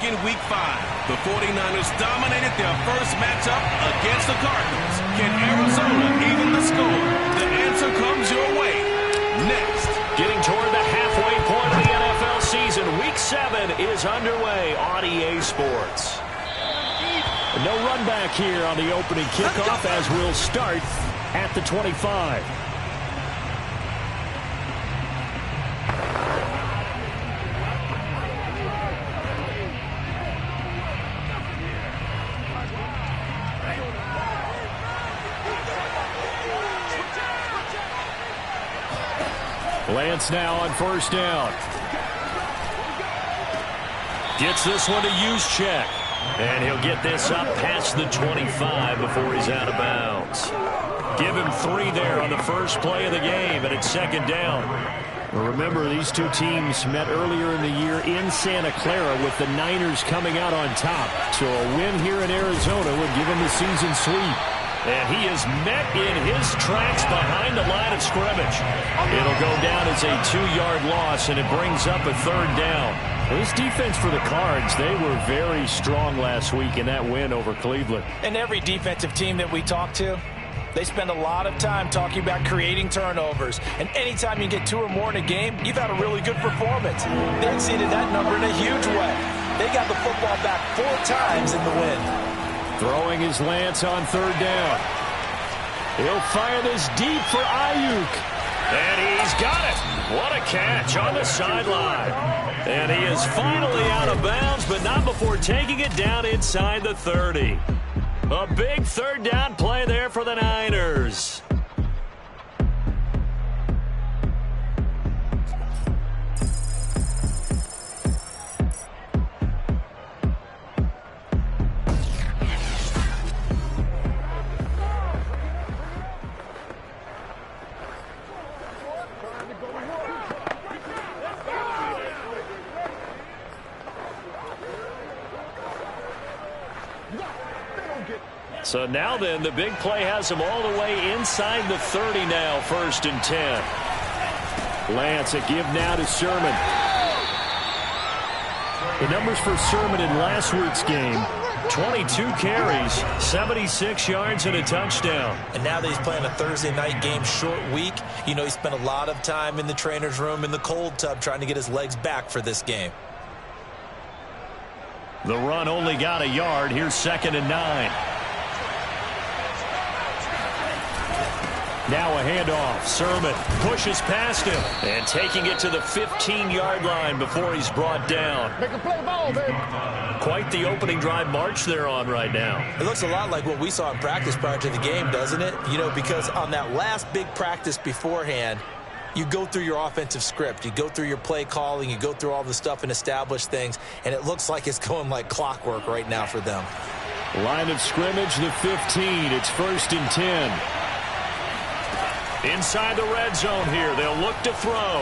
in Week 5. The 49ers dominated their first matchup against the Cardinals. Can Arizona even the score? The answer comes your way next. Getting toward the halfway point of the NFL season, Week 7 is underway on EA Sports. No run back here on the opening kickoff as we'll start at the 25. Lance now on first down. Gets this one to Juszczyk. And he'll get this up past the 25 before he's out of bounds. Give him 3 there on the first play of the game, and it's second down. Well, remember, these two teams met earlier in the year in Santa Clara with the Niners coming out on top. So a win here in Arizona would give him the season sweep. And he is met in his tracks behind the line of scrimmage. It'll go down as a 2-yard loss, and it brings up a third down. This defense for the Cards, they were very strong last week in that win over Cleveland. And every defensive team that we talk to, they spend a lot of time talking about creating turnovers. And anytime you get 2 or more in a game, you've had a really good performance. They exceeded that number in a huge way. They got the football back 4 times in the win. Throwing his Lance on third down. He'll fire this deep for Ayuk. And he's got it. What a catch on the sideline. And he is finally out of bounds, but not before taking it down inside the 30. A big third down play there for the Niners. So now then, the big play has him all the way inside the 30 now, 1st and 10. Lance, a give now to Sermon. The numbers for Sermon in last week's game, 22 carries, 76 yards, and a touchdown. And now that he's playing a Thursday night game, short week, you know he spent a lot of time in the trainer's room in the cold tub trying to get his legs back for this game. The run only got a yard. Here's 2nd and 9. Now a handoff. Sermon pushes past him and taking it to the 15-yard line before he's brought down. Make a play ball, baby. Quite the opening drive march they're on right now. It looks a lot like what we saw in practice prior to the game, doesn't it? You know, because on that last big practice beforehand, you go through your offensive script. You go through your play calling. You go through all the stuff and establish things. And it looks like it's going like clockwork right now for them. Line of scrimmage, the 15. It's 1st and 10. Inside the red zone here, they'll look to throw.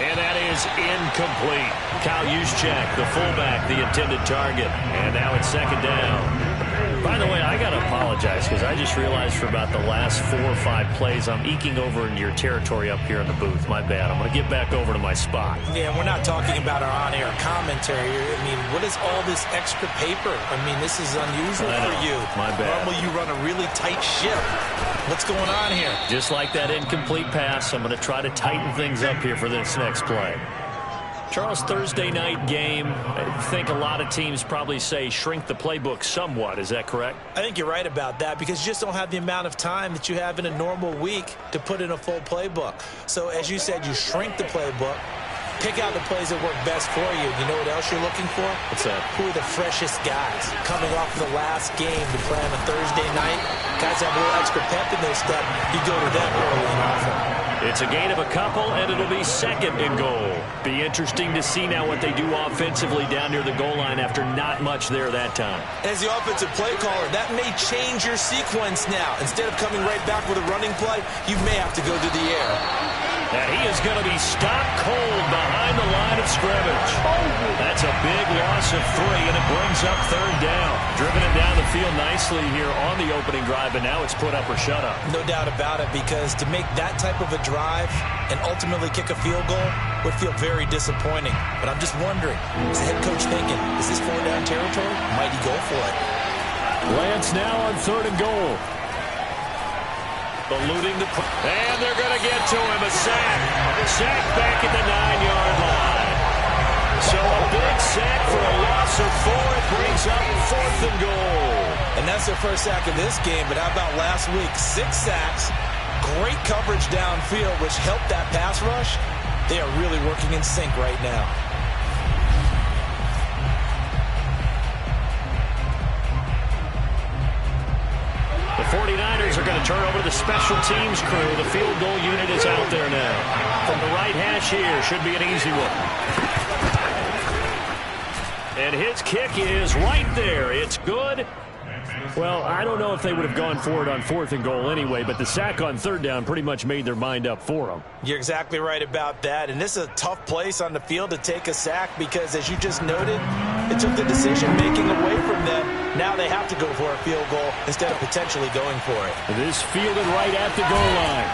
And that is incomplete. Kyle Juszczyk, the fullback, the intended target. And now it's 2nd down. By the way, I got to apologize because I just realized for about the last 4 or 5 plays, I'm eking over into your territory up here in the booth. My bad. I'm going to get back over to my spot. Yeah, we're not talking about our on-air commentary. I mean, what is all this extra paper? I mean, this is unusual for you. My bad. Normally you run a really tight ship. What's going on here? Just like that incomplete pass, I'm going to try to tighten things up here for this next play. Charles, Thursday night game, I think a lot of teams probably say shrink the playbook somewhat. Is that correct? I think you're right about that because you just don't have the amount of time that you have in a normal week to put in a full playbook. So as you said, you shrink the playbook, pick out the plays that work best for you. You know what else you're looking for? What's that? Who are the freshest guys coming off the last game to play on a Thursday night? Guys have a little extra pep in their step. You go to them early and often. It's a gain of a couple, and it'll be 2nd and goal. Be interesting to see now what they do offensively down near the goal line after not much there that time. As the offensive play caller, that may change your sequence now. Instead of coming right back with a running play, you may have to go to the air. And he is going to be stopped cold behind the line of scrimmage. That's a big loss of 3, and it brings up 3rd down. driven it down the field nicely here on the opening drive, and now it's put up or shut up. No doubt about it, because to make that type of a drive and ultimately kick a field goal would feel very disappointing. But I'm just wondering, is the head coach thinking, is this 4-down territory? Might he go for it? Lance now on 3rd and goal. Eluding the... And they're going to get to him. A sack. Sack back at the 9-yard line. So a big sack for a loss of 4. It brings up 4th and goal. And that's their first sack of this game. But how about last week? 6 sacks. Great coverage downfield, which helped that pass rush. They are really working in sync right now. The 49ers are going to turn over to the special teams crew. The field goal unit is out there now. From the right hash here, should be an easy one. And his kick is right there. It's good. Well, I don't know if they would have gone for it on 4th and goal anyway, but the sack on 3rd down pretty much made their mind up for them. You're exactly right about that. And this is a tough place on the field to take a sack because, as you just noted, it took the decision-making away from them. Now they have to go for a field goal instead of potentially going for it. This fielded right at the goal line.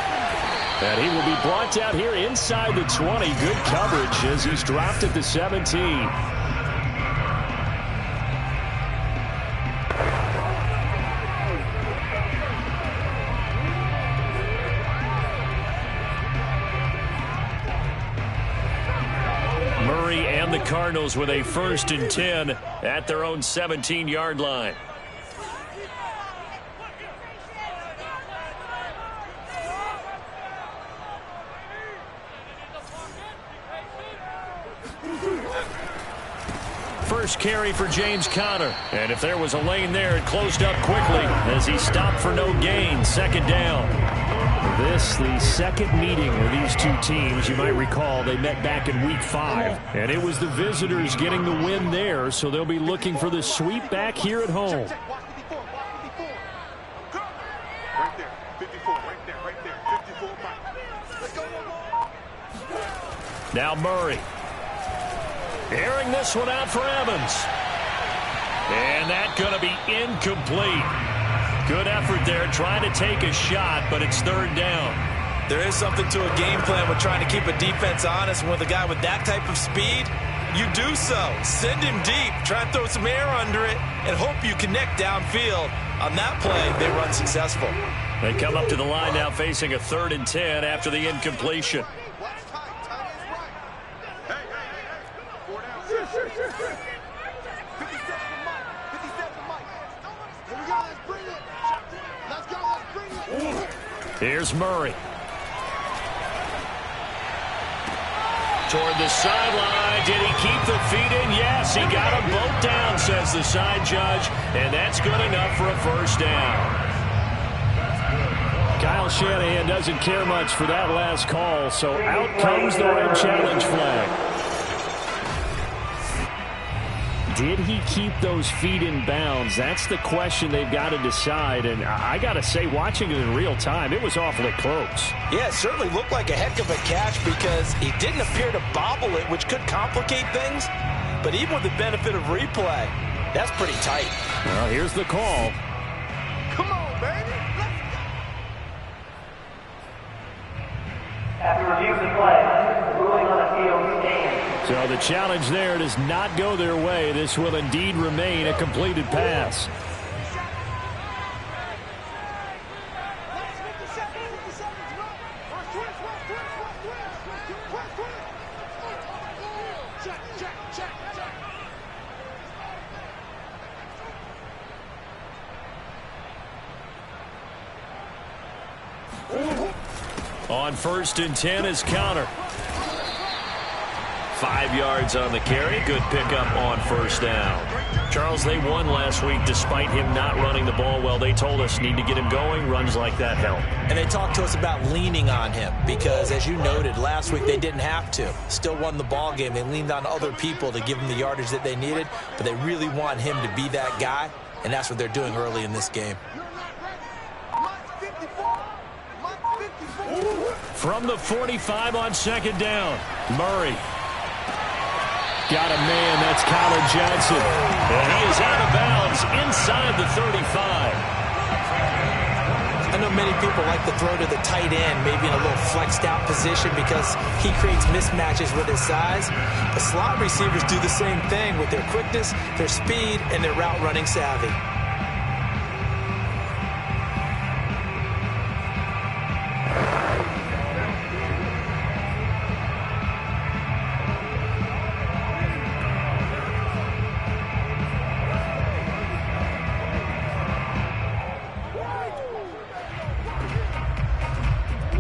And he will be brought out here inside the 20. Good coverage as he's dropped at the 17. The Cardinals with a 1st and 10 at their own 17-yard line. First carry for James Conner. And if there was a lane there, it closed up quickly as he stopped for no gain. 2nd down. This, the second meeting of these two teams. You might recall they met back in week 5. And it was the visitors getting the win there, so they'll be looking for the sweep back here at home. Right there, 54, right there, 54. Let's go. Now Murray. Airing this one out for Evans. And that's going to be incomplete. Good effort there, trying to take a shot, but it's 3rd down. There is something to a game plan with trying to keep a defense honest. And with a guy with that type of speed, you do so. Send him deep, try and throw some air under it, and hope you connect downfield. On that play, they run successful. They come up to the line now facing a 3rd and 10 after the incompletion. Here's Murray. Toward the sideline. Did he keep the feet in? Yes, he got them both down, says the side judge. And that's good enough for a 1st down. Kyle Shanahan doesn't care much for that last call, so out comes the red challenge flag. Did he keep those feet in bounds? That's the question they've got to decide. And I got to say, watching it in real time, it was awfully close. Yeah, it certainly looked like a heck of a catch because he didn't appear to bobble it, which could complicate things. But even with the benefit of replay, that's pretty tight. Well, here's the call. Come on, baby. After review of the play, ruling on the field stands. So the challenge there does not go their way. This will indeed remain a completed pass. On 1st and 10 is Conner. 5 yards on the carry. Good pickup on 1st down. Charles, they won last week despite him not running the ball well. They told us need to get him going. Runs like that help. And they talked to us about leaning on him because, as you noted, last week they didn't have to. Still won the ball game. They leaned on other people to give them the yardage that they needed, but they really want him to be that guy, and that's what they're doing early in this game. From the 45 on 2nd down, Murray. Got a man, that's Colin Johnson. And he is out of bounds 35. I know many people like to throw to the tight end, maybe in a little flexed out position because he creates mismatches with his size. But slot receivers do the same thing with their quickness, their speed, and their route running savvy.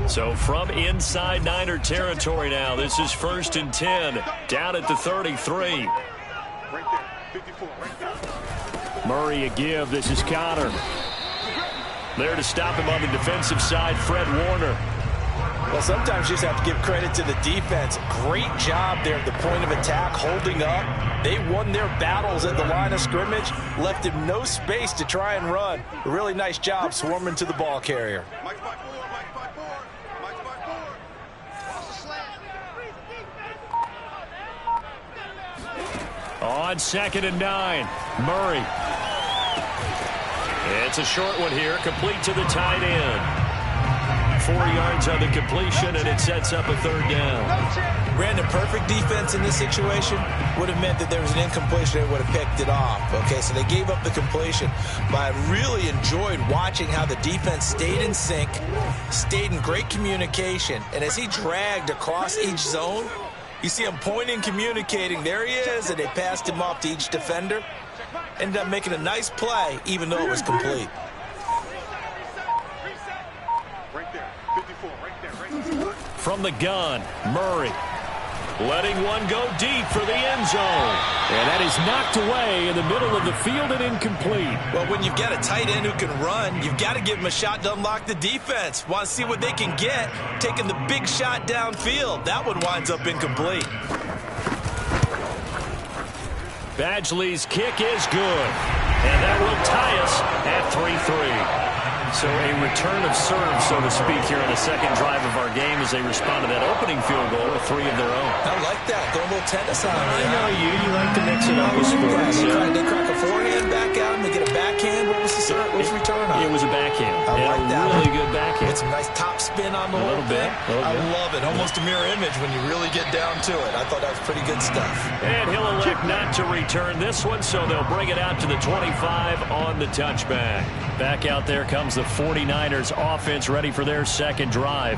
So from inside Niner territory now, this is 1st and 10, down at the 33. Right there, 54, right there. Murray a give. This is Connor. There to stop him on the defensive side, Fred Warner. Well, sometimes you just have to give credit to the defense. Great job there at the point of attack, holding up. They won their battles at the line of scrimmage, left him no space to try and run. A really nice job swarming to the ball carrier. Mike's by 4, Mike's by 4, Mike's by 4. Watch the slant. On 2nd and 9, Murray. It's a short one here, complete to the tight end. 4 yards on the completion, and it sets up a 3rd down. Ran the perfect defense in this situation. Would have meant that there was an incompletion. They would have picked it off. Okay, so they gave up the completion. But I really enjoyed watching how the defense stayed in sync, stayed in great communication. And as he dragged across each zone, you see him pointing, communicating. There he is, and they passed him off to each defender. Ended up making a nice play, even though it was complete. Right there, 54, right there, right there. From the gun, Murray. Letting one go deep for the end zone. And that is knocked away in the middle of the field and incomplete. Well, when you've got a tight end who can run, you've got to give him a shot to unlock the defense. Want to see what they can get, taking the big shot downfield. That one winds up incomplete. Badgley's kick is good. And that will tie us at 3-3. So a return of serve, so to speak, here on the second drive of our game as they respond to that opening field goal with 3 of their own. I like that. Going a little tennis on me. I know you. You like to mix it up with sports. They crack a forehand back out and they get a backhand. What was the serve? What was the return on? It was a backhand. I like that. Really good backhand. With some nice top spin on the whole thing. I love it. Almost a mirror image when you really get down to it. I thought that was pretty good stuff. And he'll elect not to return this one, so they'll bring it out to the 25 on the touchback. Back out there comes the 49ers offense, ready for their second drive.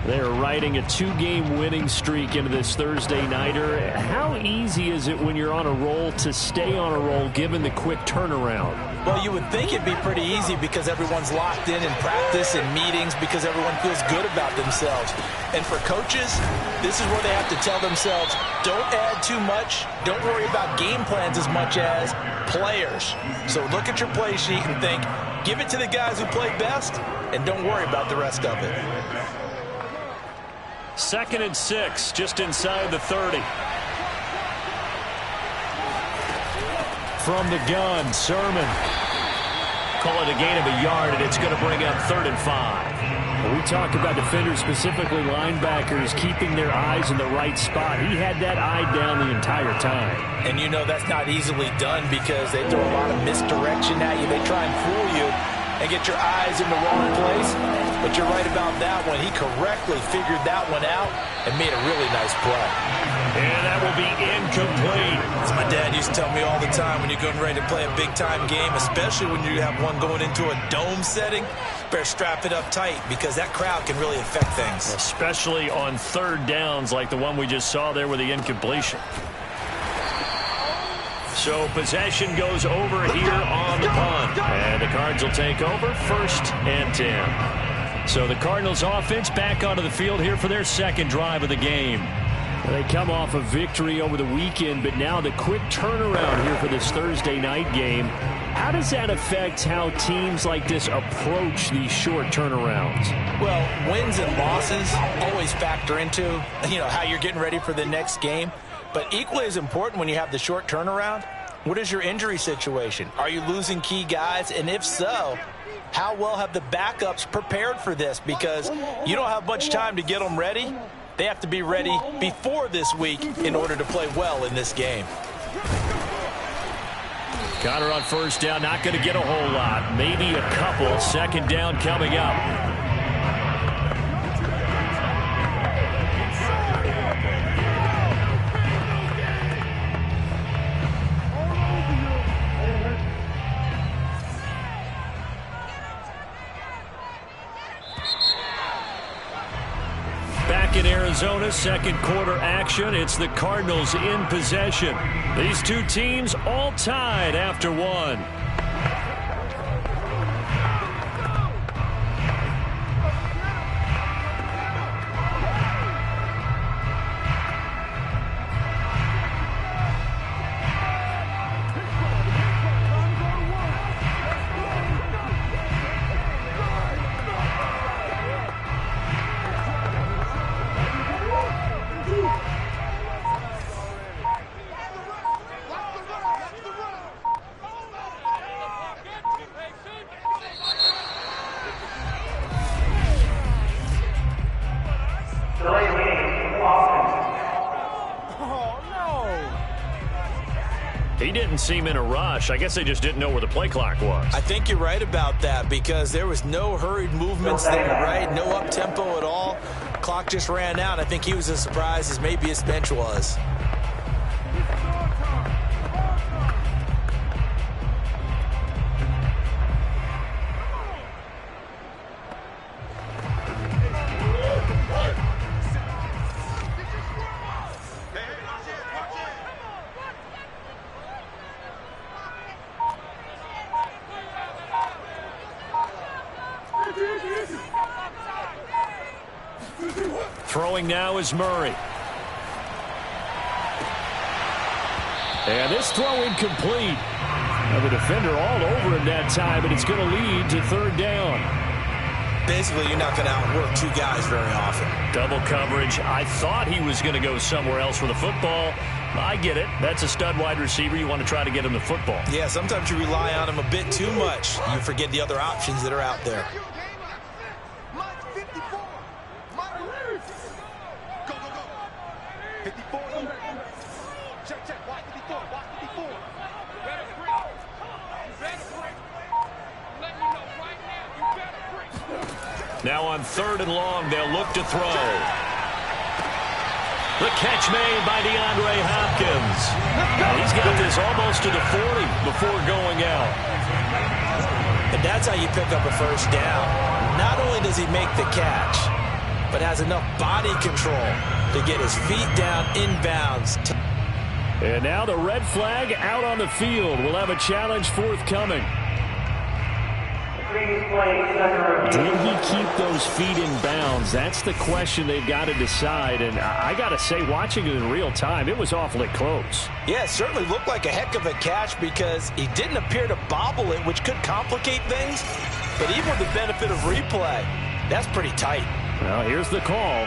They're riding a 2-game winning streak into this Thursday nighter. How easy is it when you're on a roll to stay on a roll given the quick turnaround? Well, you would think it'd be pretty easy because everyone's locked in practice and meetings because everyone feels good about themselves. And for coaches, this is where they have to tell themselves, don't add too much. Don't worry about game plans as much as players. So look at your play sheet and think, give it to the guys who play best, and don't worry about the rest of it. 2nd and 6, just inside the 30. From the gun, Sermon. Call it a gain of a yard, and it's going to bring up 3rd and 5. We talk about defenders, specifically linebackers, keeping their eyes in the right spot. He had that eye down the entire time. And you know that's not easily done because they throw a lot of misdirection at you. They try and fool you and get your eyes in the wrong place. But you're right about that one. He correctly figured that one out and made a really nice play. And that will be incomplete. As my dad used to tell me all the time, when you're getting ready to play a big-time game, especially when you have one going into a dome setting, better strap it up tight because that crowd can really affect things. Especially on 3rd downs like the one we just saw there with the incompletion. So possession goes over here on the punt. And the Cards will take over 1st and 10. So the Cardinals offense back onto the field here for their second drive of the game. They come off a victory over the weekend, but now the quick turnaround here for this Thursday night game. How does that affect how teams like this approach these short turnarounds? Well, wins and losses always factor into, how you're getting ready for the next game. But equally as important when you have the short turnaround, what is your injury situation? Are you losing key guys? And if so, how well have the backups prepared for this? Because you don't have much time to get them ready. They have to be ready before this week in order to play well in this game. Got her on first down. Not going to get a whole lot. Maybe a couple. Second down coming up. Back in Arizona, second quarter action. It's the Cardinals in possession. These two teams all tied after one. He didn't seem in a rush. I guess they just didn't know where the play clock was. I think you're right about that because there was no hurried movements there, right? No up-tempo at all. Clock just ran out. I think he was as surprised as maybe his bench was. Throwing now is Murray. And this throw incomplete. Now the defender all over him that time, and it's going to lead to third down. Basically, you're not going to outwork two guys very often. Double coverage. I thought he was going to go somewhere else with the football. I get it. That's a stud wide receiver. You want to try to get him the football. Yeah, sometimes you rely on him a bit too much. You forget the other options that are out there. Now on third and long, they'll look to throw. The catch made by DeAndre Hopkins. He's got this almost to the 40 before going out. And that's how you pick up a first down. Not only does he make the catch, but has enough body control to get his feet down inbounds. And now the red flag out on the field. We'll have a challenge forthcoming. Did he keep those feet in bounds? That's the question they've got to decide. And I got to say, watching it in real time, it was awfully close. Yeah, it certainly looked like a heck of a catch because he didn't appear to bobble it, which could complicate things. But even with the benefit of replay, that's pretty tight. Well, here's the call.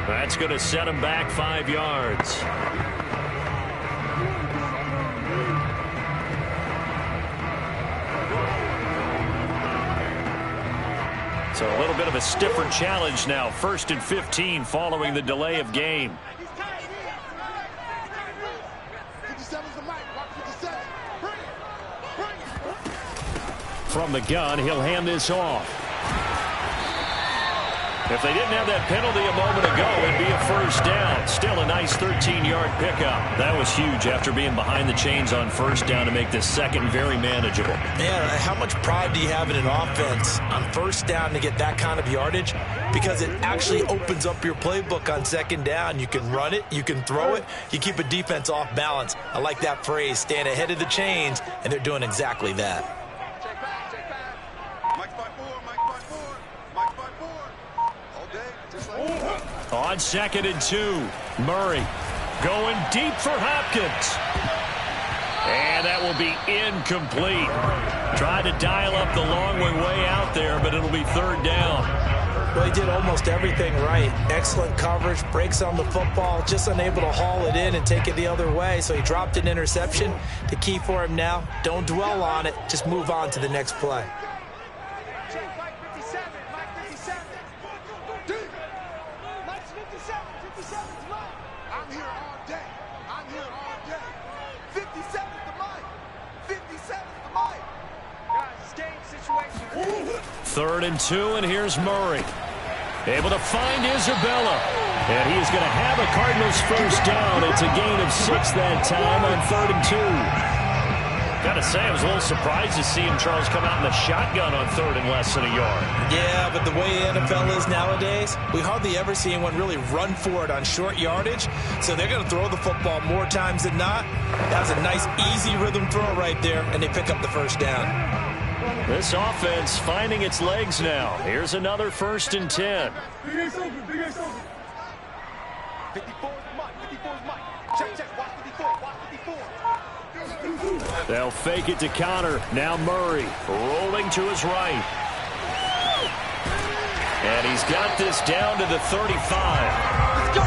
That's going to set him back 5 yards. So a little bit of a stiffer challenge now. 1st and 15 following the delay of game. From the gun, he'll hand this off. If they didn't have that penalty a moment ago, it'd be a first down. Still a nice 13-yard pickup. That was huge after being behind the chains on first down to make this second very manageable. Man, how much pride do you have in an offense on first down to get that kind of yardage? Because it actually opens up your playbook on second down. You can run it, you can throw it, you keep a defense off balance. I like that phrase, stand ahead of the chains, and they're doing exactly that. On 2nd and 2, Murray going deep for Hopkins. And that will be incomplete. Tried to dial up the long way out there, but it'll be third down. Well, he did almost everything right. Excellent coverage, breaks on the football, just unable to haul it in and take it the other way. So he dropped an interception. The key for him now, don't dwell on it. Just move on to the next play. Third and 2, and here's Murray. Able to find Isabella. And he's going to have a Cardinals first down. It's a gain of 6 that time on 3rd and 2. Got to say, I was a little surprised to see him, Charles, come out in the shotgun on 3rd and less than a yard. Yeah, but the way the NFL is nowadays, we hardly ever see anyone really run for it on short yardage. So they're going to throw the football more times than not. That was a nice, easy rhythm throw right there, and they pick up the first down. This offense finding its legs now. Here's another 1st and 10. Big A's open. 54 is Mike. 54 is Mike. Check. Watch 54. Watch 54. They'll fake it to counter. Now Murray rolling to his right. And he's got this down to the 35. Let's go.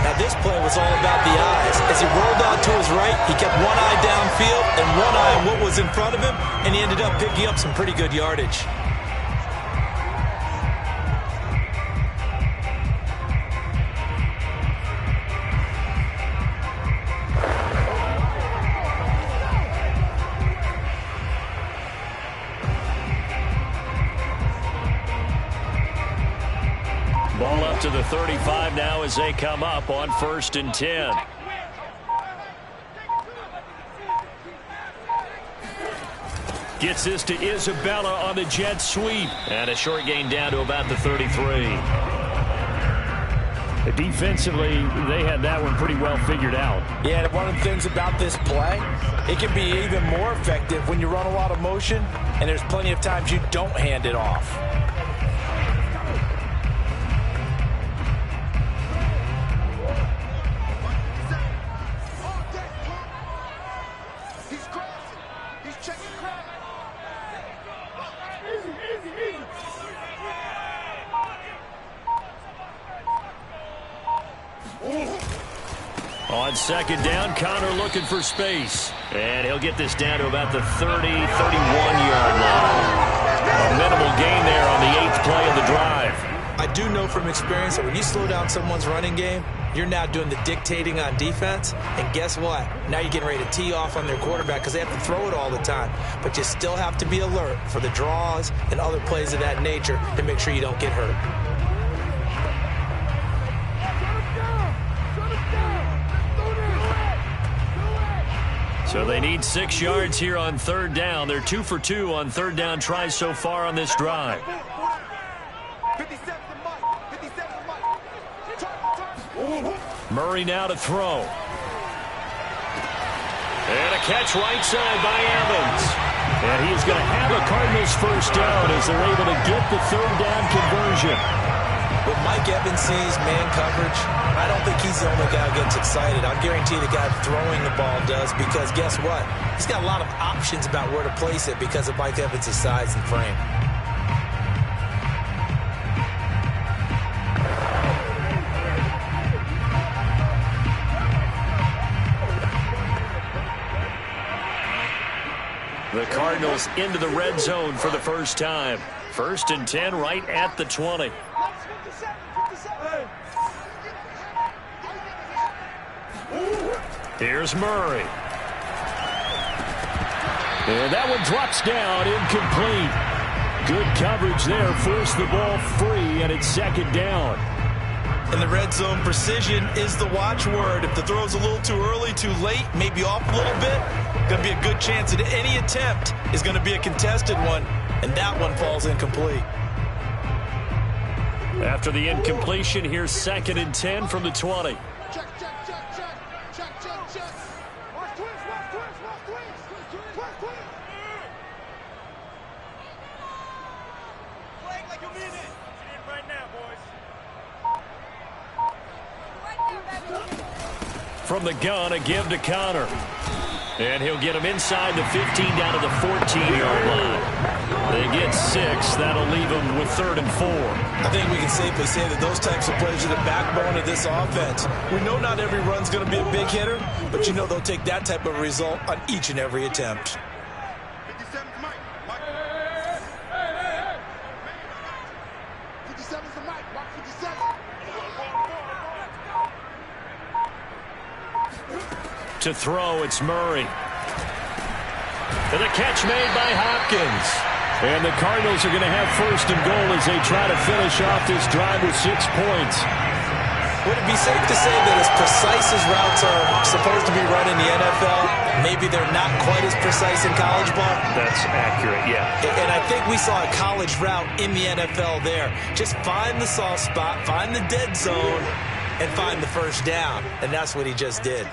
Now, this play was all about the eyes. As he rolled out to his right, he kept one eye downfield and one eye on what was in front of him, and he ended up picking up some pretty good yardage. Ball up to the 35 now as they come up on 1st and 10. Gets this to Isabella on the jet sweep. And a short gain down to about the 33. Defensively, they had that one pretty well figured out. Yeah, one of the things about this play, it can be even more effective when you run a lot of motion, and there's plenty of times you don't hand it off. On 2nd down, Connor looking for space. And he'll get this down to about the 30-31-yard line. A minimal gain there on the 8th play of the drive. I do know from experience that when you slow down someone's running game, you're now doing the dictating on defense. And guess what? Now you're getting ready to tee off on their quarterback because they have to throw it all the time. But you still have to be alert for the draws and other plays of that nature to make sure you don't get hurt. So they need 6 yards here on 3rd down. They're 2 for 2 on 3rd down tries so far on this drive. Murray now to throw. And a catch right side by Evans. And he's going to have a Cardinals first down as they're able to get the 3rd down conversion. When Mike Evans sees man coverage, I don't think he's the only guy who gets excited. I'll guarantee the guy throwing the ball does, because guess what? He's got a lot of options about where to place it because of Mike Evans' size and frame. The Cardinals into the red zone for the first time. 1st and 10 right at the 20. Here's Murray. And that one drops down, incomplete. Good coverage there. Forced the ball free, and it's second down. In the red zone, precision is the watchword. If the throw's a little too early, too late, maybe off a little bit, going to be a good chance that any attempt is going to be a contested one, and that one falls incomplete. After the incompletion, here's 2nd and 10 from the 20. Check. Watch twist. Flag like you mean it. Get in right now, boys. From the gun, a give to Connor. And he'll get him inside the 15 down to the 14-yard line. They get 6. That'll leave them with 3rd and 4. I think we can safely say that those types of plays are the backbone of this offense. We know not every run's going to be a big hitter, but you know they'll take that type of result on each and every attempt. 57's Mike. 57's the Mike. Watch 57. To throw, it's Murray. And the catch made by Hopkins. And the Cardinals are going to have 1st and goal as they try to finish off this drive with 6 points. Would it be safe to say that as precise as routes are supposed to be run in the NFL, maybe they're not quite as precise in college ball? That's accurate, yeah. And I think we saw a college route in the NFL there. Just find the soft spot, find the dead zone, and find the 1st down. And that's what he just did.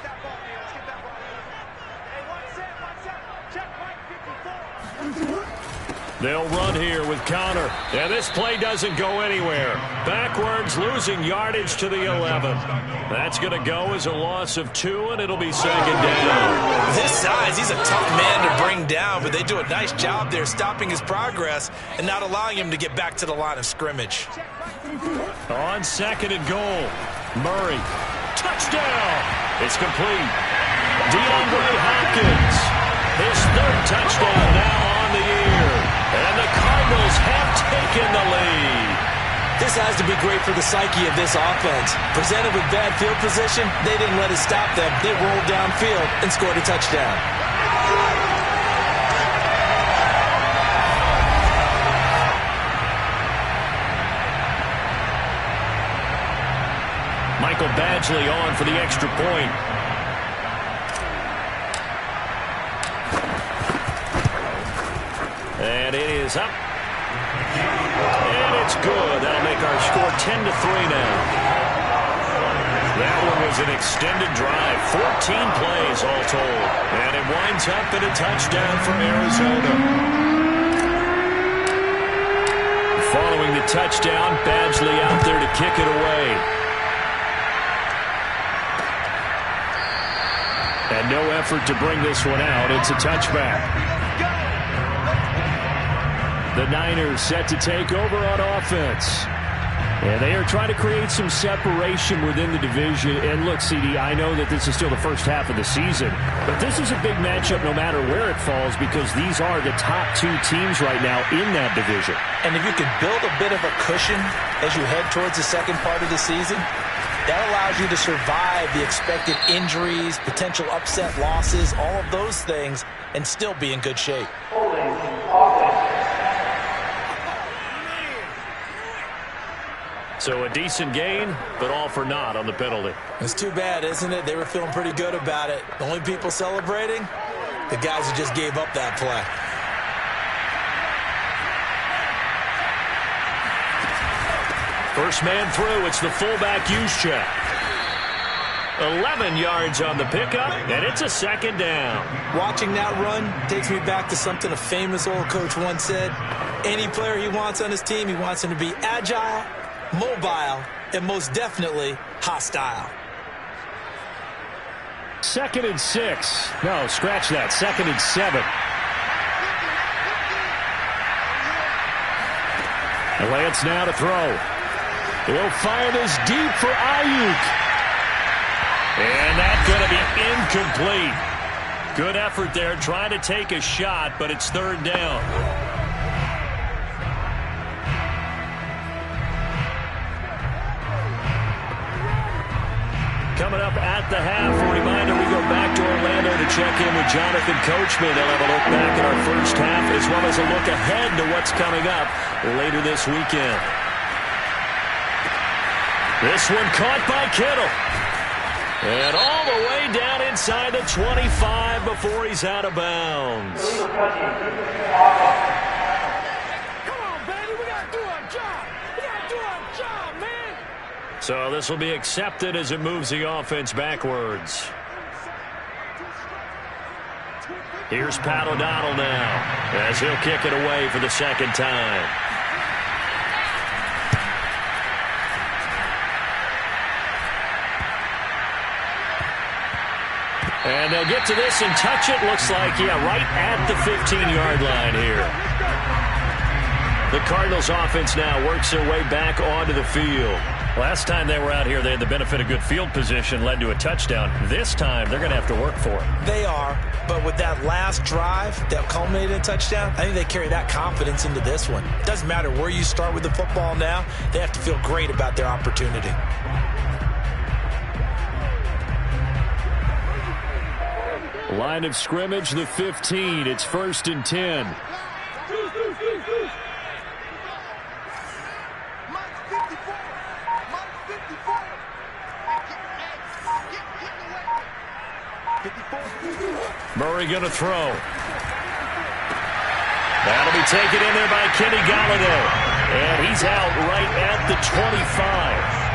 They'll run here with Connor. And this play doesn't go anywhere. Backwards, losing yardage to the 11. That's going to go as a loss of 2, and it'll be 2nd down. With his size, he's a tough man to bring down, but they do a nice job there stopping his progress and not allowing him to get back to the line of scrimmage. On 2nd and goal, Murray. Touchdown! It's complete. DeAndre Hopkins. His 3rd touchdown now on the year. And the Cardinals have taken the lead. This has to be great for the psyche of this offense. Presented with bad field position, they didn't let it stop them. They rolled downfield and scored a touchdown. Michael Badgley on for the extra point. And it is up. And it's good. That'll make our score 10-3 now. That one was an extended drive. 14 plays all told. And it winds up in a touchdown for Arizona. Following the touchdown, Badgley out there to kick it away. And no effort to bring this one out. It's a touchback. The Niners set to take over on offense. And they are trying to create some separation within the division. And look, CD, I know that this is still the first half of the season, but this is a big matchup no matter where it falls because these are the top 2 teams right now in that division. And if you can build a bit of a cushion as you head towards the second part of the season, that allows you to survive the expected injuries, potential upset losses, all of those things, and still be in good shape. Holding offense. So a decent gain, but all for naught on the penalty. It's too bad, isn't it? They were feeling pretty good about it. The only people celebrating, the guys who just gave up that play. First man through, it's the fullback use check. 11 yards on the pickup, and it's a 2nd down. Watching that run takes me back to something a famous old coach once said. Any player he wants on his team, he wants him to be agile, mobile, and most definitely hostile. 2nd and 6. No, scratch that. 2nd and 7. Lance now to throw. He'll fire this deep for Ayuk. And that's going to be incomplete. Good effort there trying to take a shot, but it's 3rd down. Coming up at the half, a reminder, we go back to Orlando to check in with Jonathan Coachman. They'll have a look back at our first half as well as a look ahead to what's coming up later this weekend. This one caught by Kittle. And all the way down inside the 25 before he's out of bounds. Come on, baby. We got to do our job. We got to do our job, man. So this will be accepted as it moves the offense backwards. Here's Pat O'Donnell now as he'll kick it away for the second time. And they'll get to this and touch it. Looks like, right at the 15-yard line here. The Cardinals offense now works their way back onto the field. Last time they were out here, they had the benefit of good field position, led to a touchdown. This time, they're going to have to work for it. They are, but with that last drive that culminated in a touchdown, I think they carry that confidence into this one. It doesn't matter where you start with the football now. They have to feel great about their opportunity. Line of scrimmage, the 15. It's 1st and 10. Murray going to throw. That'll be taken in there by Kenny Golladay. And he's out right at the 25.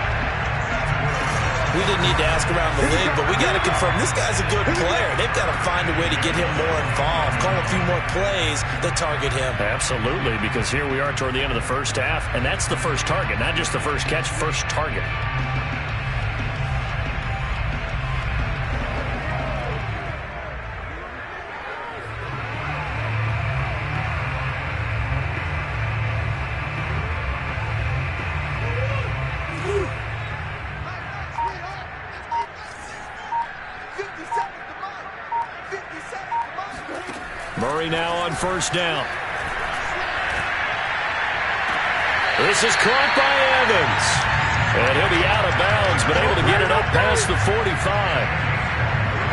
We didn't need to ask around the league, but we got to confirm this guy's a good player. They've got to find a way to get him more involved, call a few more plays that target him. Absolutely, because here we are toward the end of the first half, and that's the first target, not just the first catch, first target. Murray now on 1st down. This is caught by Evans. And he'll be out of bounds, but able to get it up past the 45.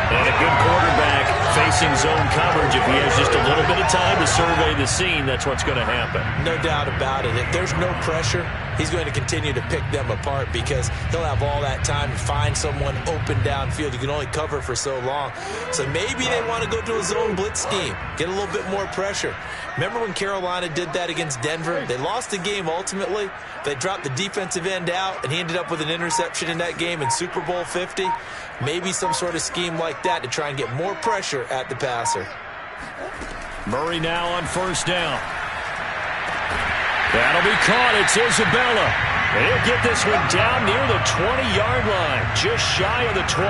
And a good quarterback facing zone coverage. If he has just a little bit of time to survey the scene, that's what's going to happen. No doubt about it. If there's no pressure, he's going to continue to pick them apart because he'll have all that time to find someone open downfield. You can only cover for so long. So maybe they want to go to a zone blitz scheme, get a little bit more pressure. Remember when Carolina did that against Denver? They lost the game ultimately. They dropped the defensive end out, and he ended up with an interception in that game in Super Bowl 50. Maybe some sort of scheme like that to try and get more pressure at the passer. Murray now on 1st down. That'll be caught. It's Isabella. He'll get this one down near the 20-yard line, just shy of the 20.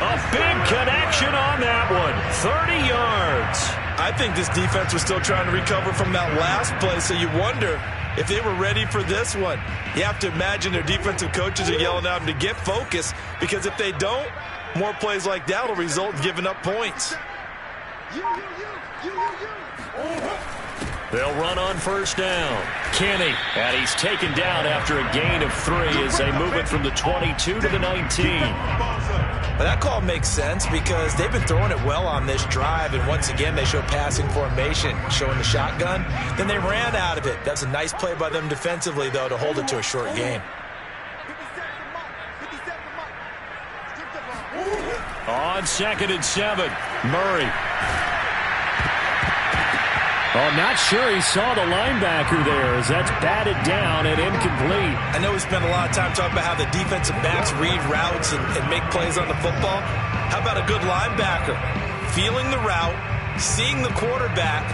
A big connection on that one, 30 yards. I think this defense was still trying to recover from that last play, so you wonder if they were ready for this one. You have to imagine their defensive coaches are yelling at them to get focused, because if they don't, more plays like that will result in giving up points. They'll run on 1st down. Kenny, and he's taken down after a gain of 3 as they move it from the 22 to the 19. But that call makes sense because they've been throwing it well on this drive, and once again they show passing formation, showing the shotgun. Then they ran out of it. That's a nice play by them defensively, though, to hold it to a short gain. On 2nd and 7, Murray. Oh, not sure he saw the linebacker there as that's batted down and incomplete. I know we spent a lot of time talking about how the defensive backs read routes and make plays on the football. How about a good linebacker? Feeling the route, seeing the quarterback,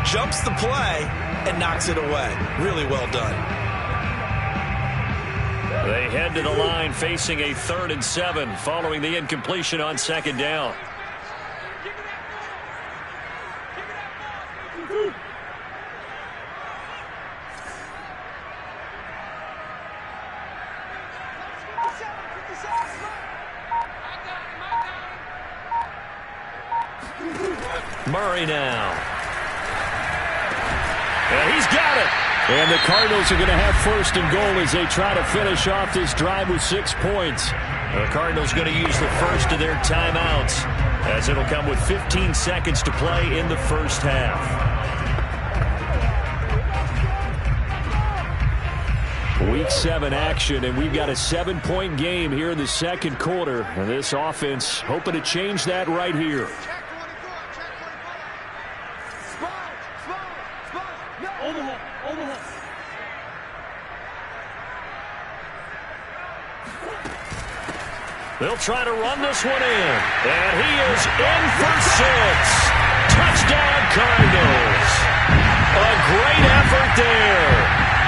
jumps the play, and knocks it away. Really well done. They head to the line facing a 3rd and 7 following the incompletion on 2nd down. Murray now. And he's got it. And the Cardinals are going to have 1st and goal as they try to finish off this drive with 6 points. The Cardinals going to use the first of their timeouts, as it'll come with 15 seconds to play in the first half. Week 7 action, and we've got a 7-point game here in the second quarter. And this offense hoping to change that right here. They'll try to run this one in. And he is in for 6. Touchdown, Cardinals. A great effort there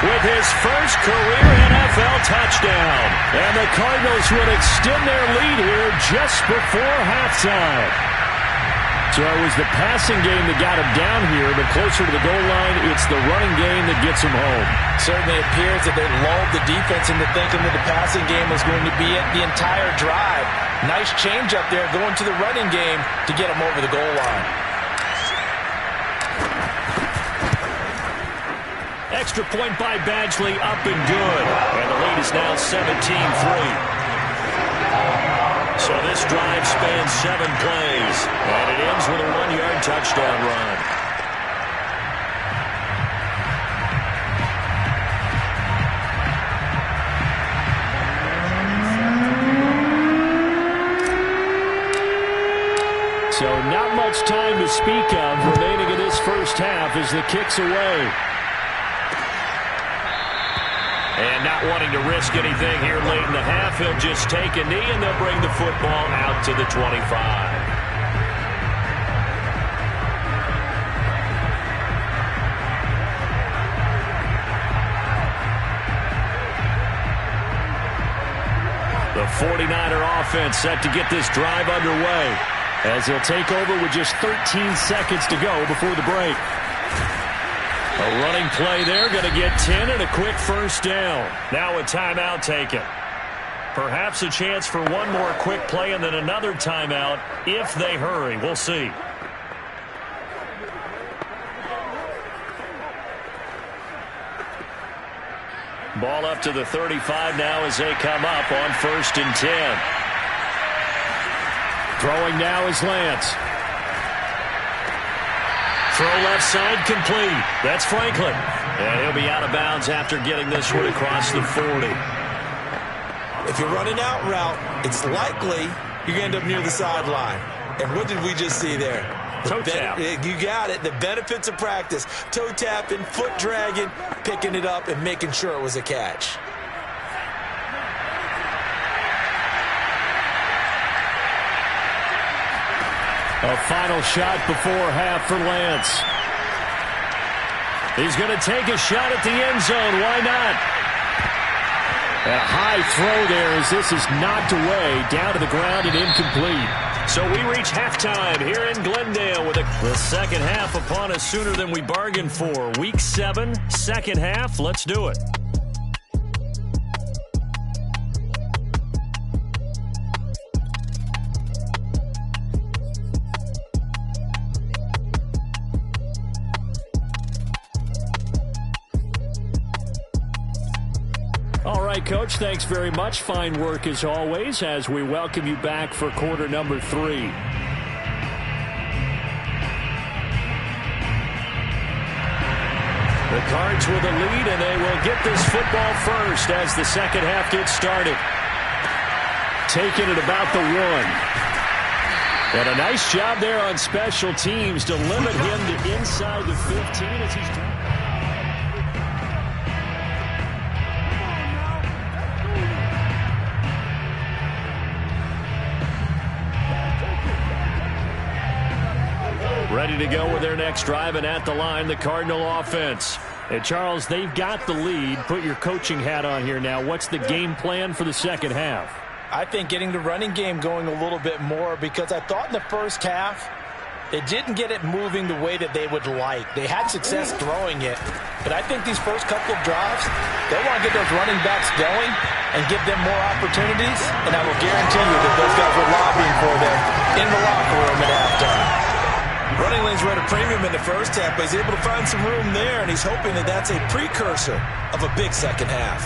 with his first career NFL touchdown. And the Cardinals would extend their lead here just before halftime. So it was the passing game that got him down here, but closer to the goal line, it's the running game that gets him home. Certainly appears that they lulled the defense into thinking that the passing game was going to be it the entire drive. Nice change up there going to the running game to get him over the goal line. Extra point by Badgley, up and good. And the lead is now 17-3. So this drive spans 7 plays, and it ends with a 1-yard touchdown run. So not much time to speak of remaining in this first half as the kick's away. And not wanting to risk anything here late in the half, he'll just take a knee, and they'll bring the football out to the 25. The 49er offense set to get this drive underway as they'll take over with just 13 seconds to go before the break. A running play there, going to get 10 and a quick first down. Now a timeout taken. Perhaps a chance for one more quick play and then another timeout if they hurry. We'll see. Ball up to the 35 now as they come up on 1st and 10. Throwing now is Lance. Throw left side complete. That's Franklin. And he'll be out of bounds after getting this one across the 40. If you're running out route, it's likely you're going to end up near the sideline. And what did we just see there? Toe tap. You got it. The benefits of practice. Toe tapping, foot dragging, picking it up, and making sure it was a catch. A final shot before half for Lance. He's going to take a shot at the end zone. Why not? A high throw there as this is knocked away, down to the ground and incomplete. So we reach halftime here in Glendale with the second half upon us sooner than we bargained for. Week 7, second half. Let's do it. All right, Coach, thanks very much. Fine work as always as we welcome you back for quarter number 3. The Cards with a lead, and they will get this football first as the second half gets started. Taking it about the 1. And a nice job there on special teams to limit him to inside the 15 as he's trying. Ready to go with their next drive, and at the line, the Cardinal offense. And Charles, they've got the lead. Put your coaching hat on here now. What's the game plan for the second half? I think getting the running game going a little bit more, because I thought in the first half they didn't get it moving the way that they would like. They had success throwing it, but I think these first couple of drives, they want to get those running backs going and give them more opportunities, and I will guarantee you that those guys were lobbying for them in the locker room at halftime. Running lanes were at a premium in the first half, but he's able to find some room there, and he's hoping that that's a precursor of a big second half.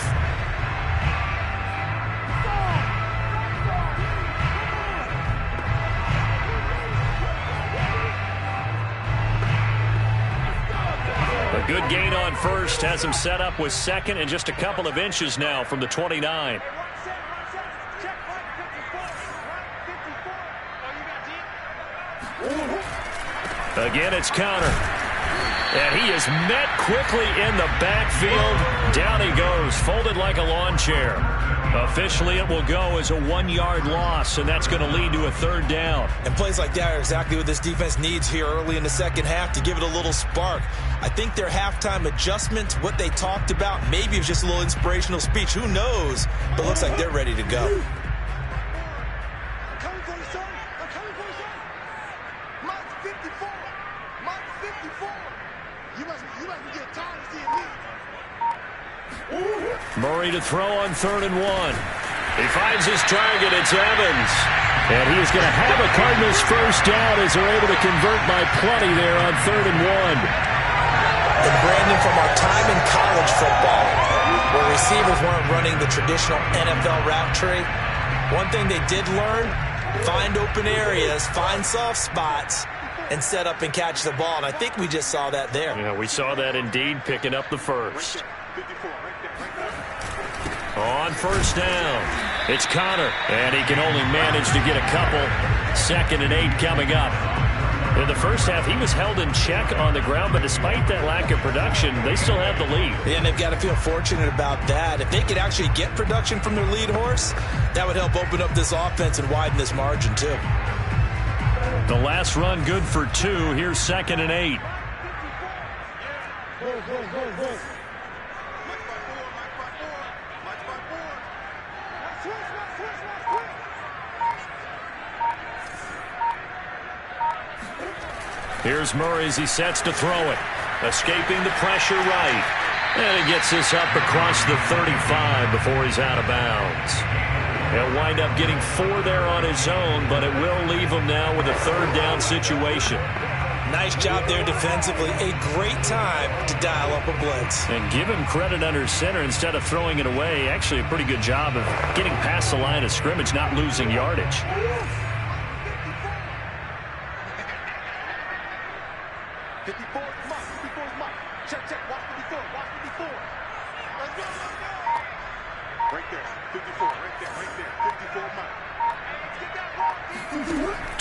Good gain on first. Has him set up with second and just a couple of inches now from the 29. Again, it's Connor. And he is met quickly in the backfield. Down he goes, folded like a lawn chair. Officially, it will go as a 1-yard loss, and that's going to lead to a third down. And plays like that are exactly what this defense needs here early in the second half to give it a little spark. I think their halftime adjustment, what they talked about, maybe it was just a little inspirational speech. Who knows? But it looks like they're ready to go. I'm coming for you, son. I'm coming for you, son. Mike's 54. Mike's 54. You must be getting tired of seeing me. Murray to throw on 3rd and 1. He finds his target. It's Evans. And he's going to have a Cardinals first down as they're able to convert by plenty there on 3rd and 1. And Brandon, from our time in college football, where receivers weren't running the traditional NFL route tree, one thing they did learn, find open areas, find soft spots, and set up and catch the ball. And I think we just saw that there. Yeah, we saw that indeed, picking up the first. On first down, it's Connor, and he can only manage to get a couple. 2nd and 8 coming up. In the first half, he was held in check on the ground, but despite that lack of production, they still have the lead. Yeah, and they've got to feel fortunate about that. If they could actually get production from their lead horse, that would help open up this offense and widen this margin, too. The last run good for 2. Here's 2nd and 8. Here's Murray as he sets to throw it. Escaping the pressure right. And he gets this up across the 35 before he's out of bounds. He'll wind up getting 4 there on his own, but it will leave him now with a 3rd down situation. Nice job there defensively. A great time to dial up a blitz. And give him credit under center instead of throwing it away. Actually, a pretty good job of getting past the line of scrimmage, not losing yardage. 54 is Mike. 54 is Mike. Check, check. Watch 54. Watch 54. Let's go, let's go. Right there. 54. Right there. Right there. 54 Mike. Let's get that ball.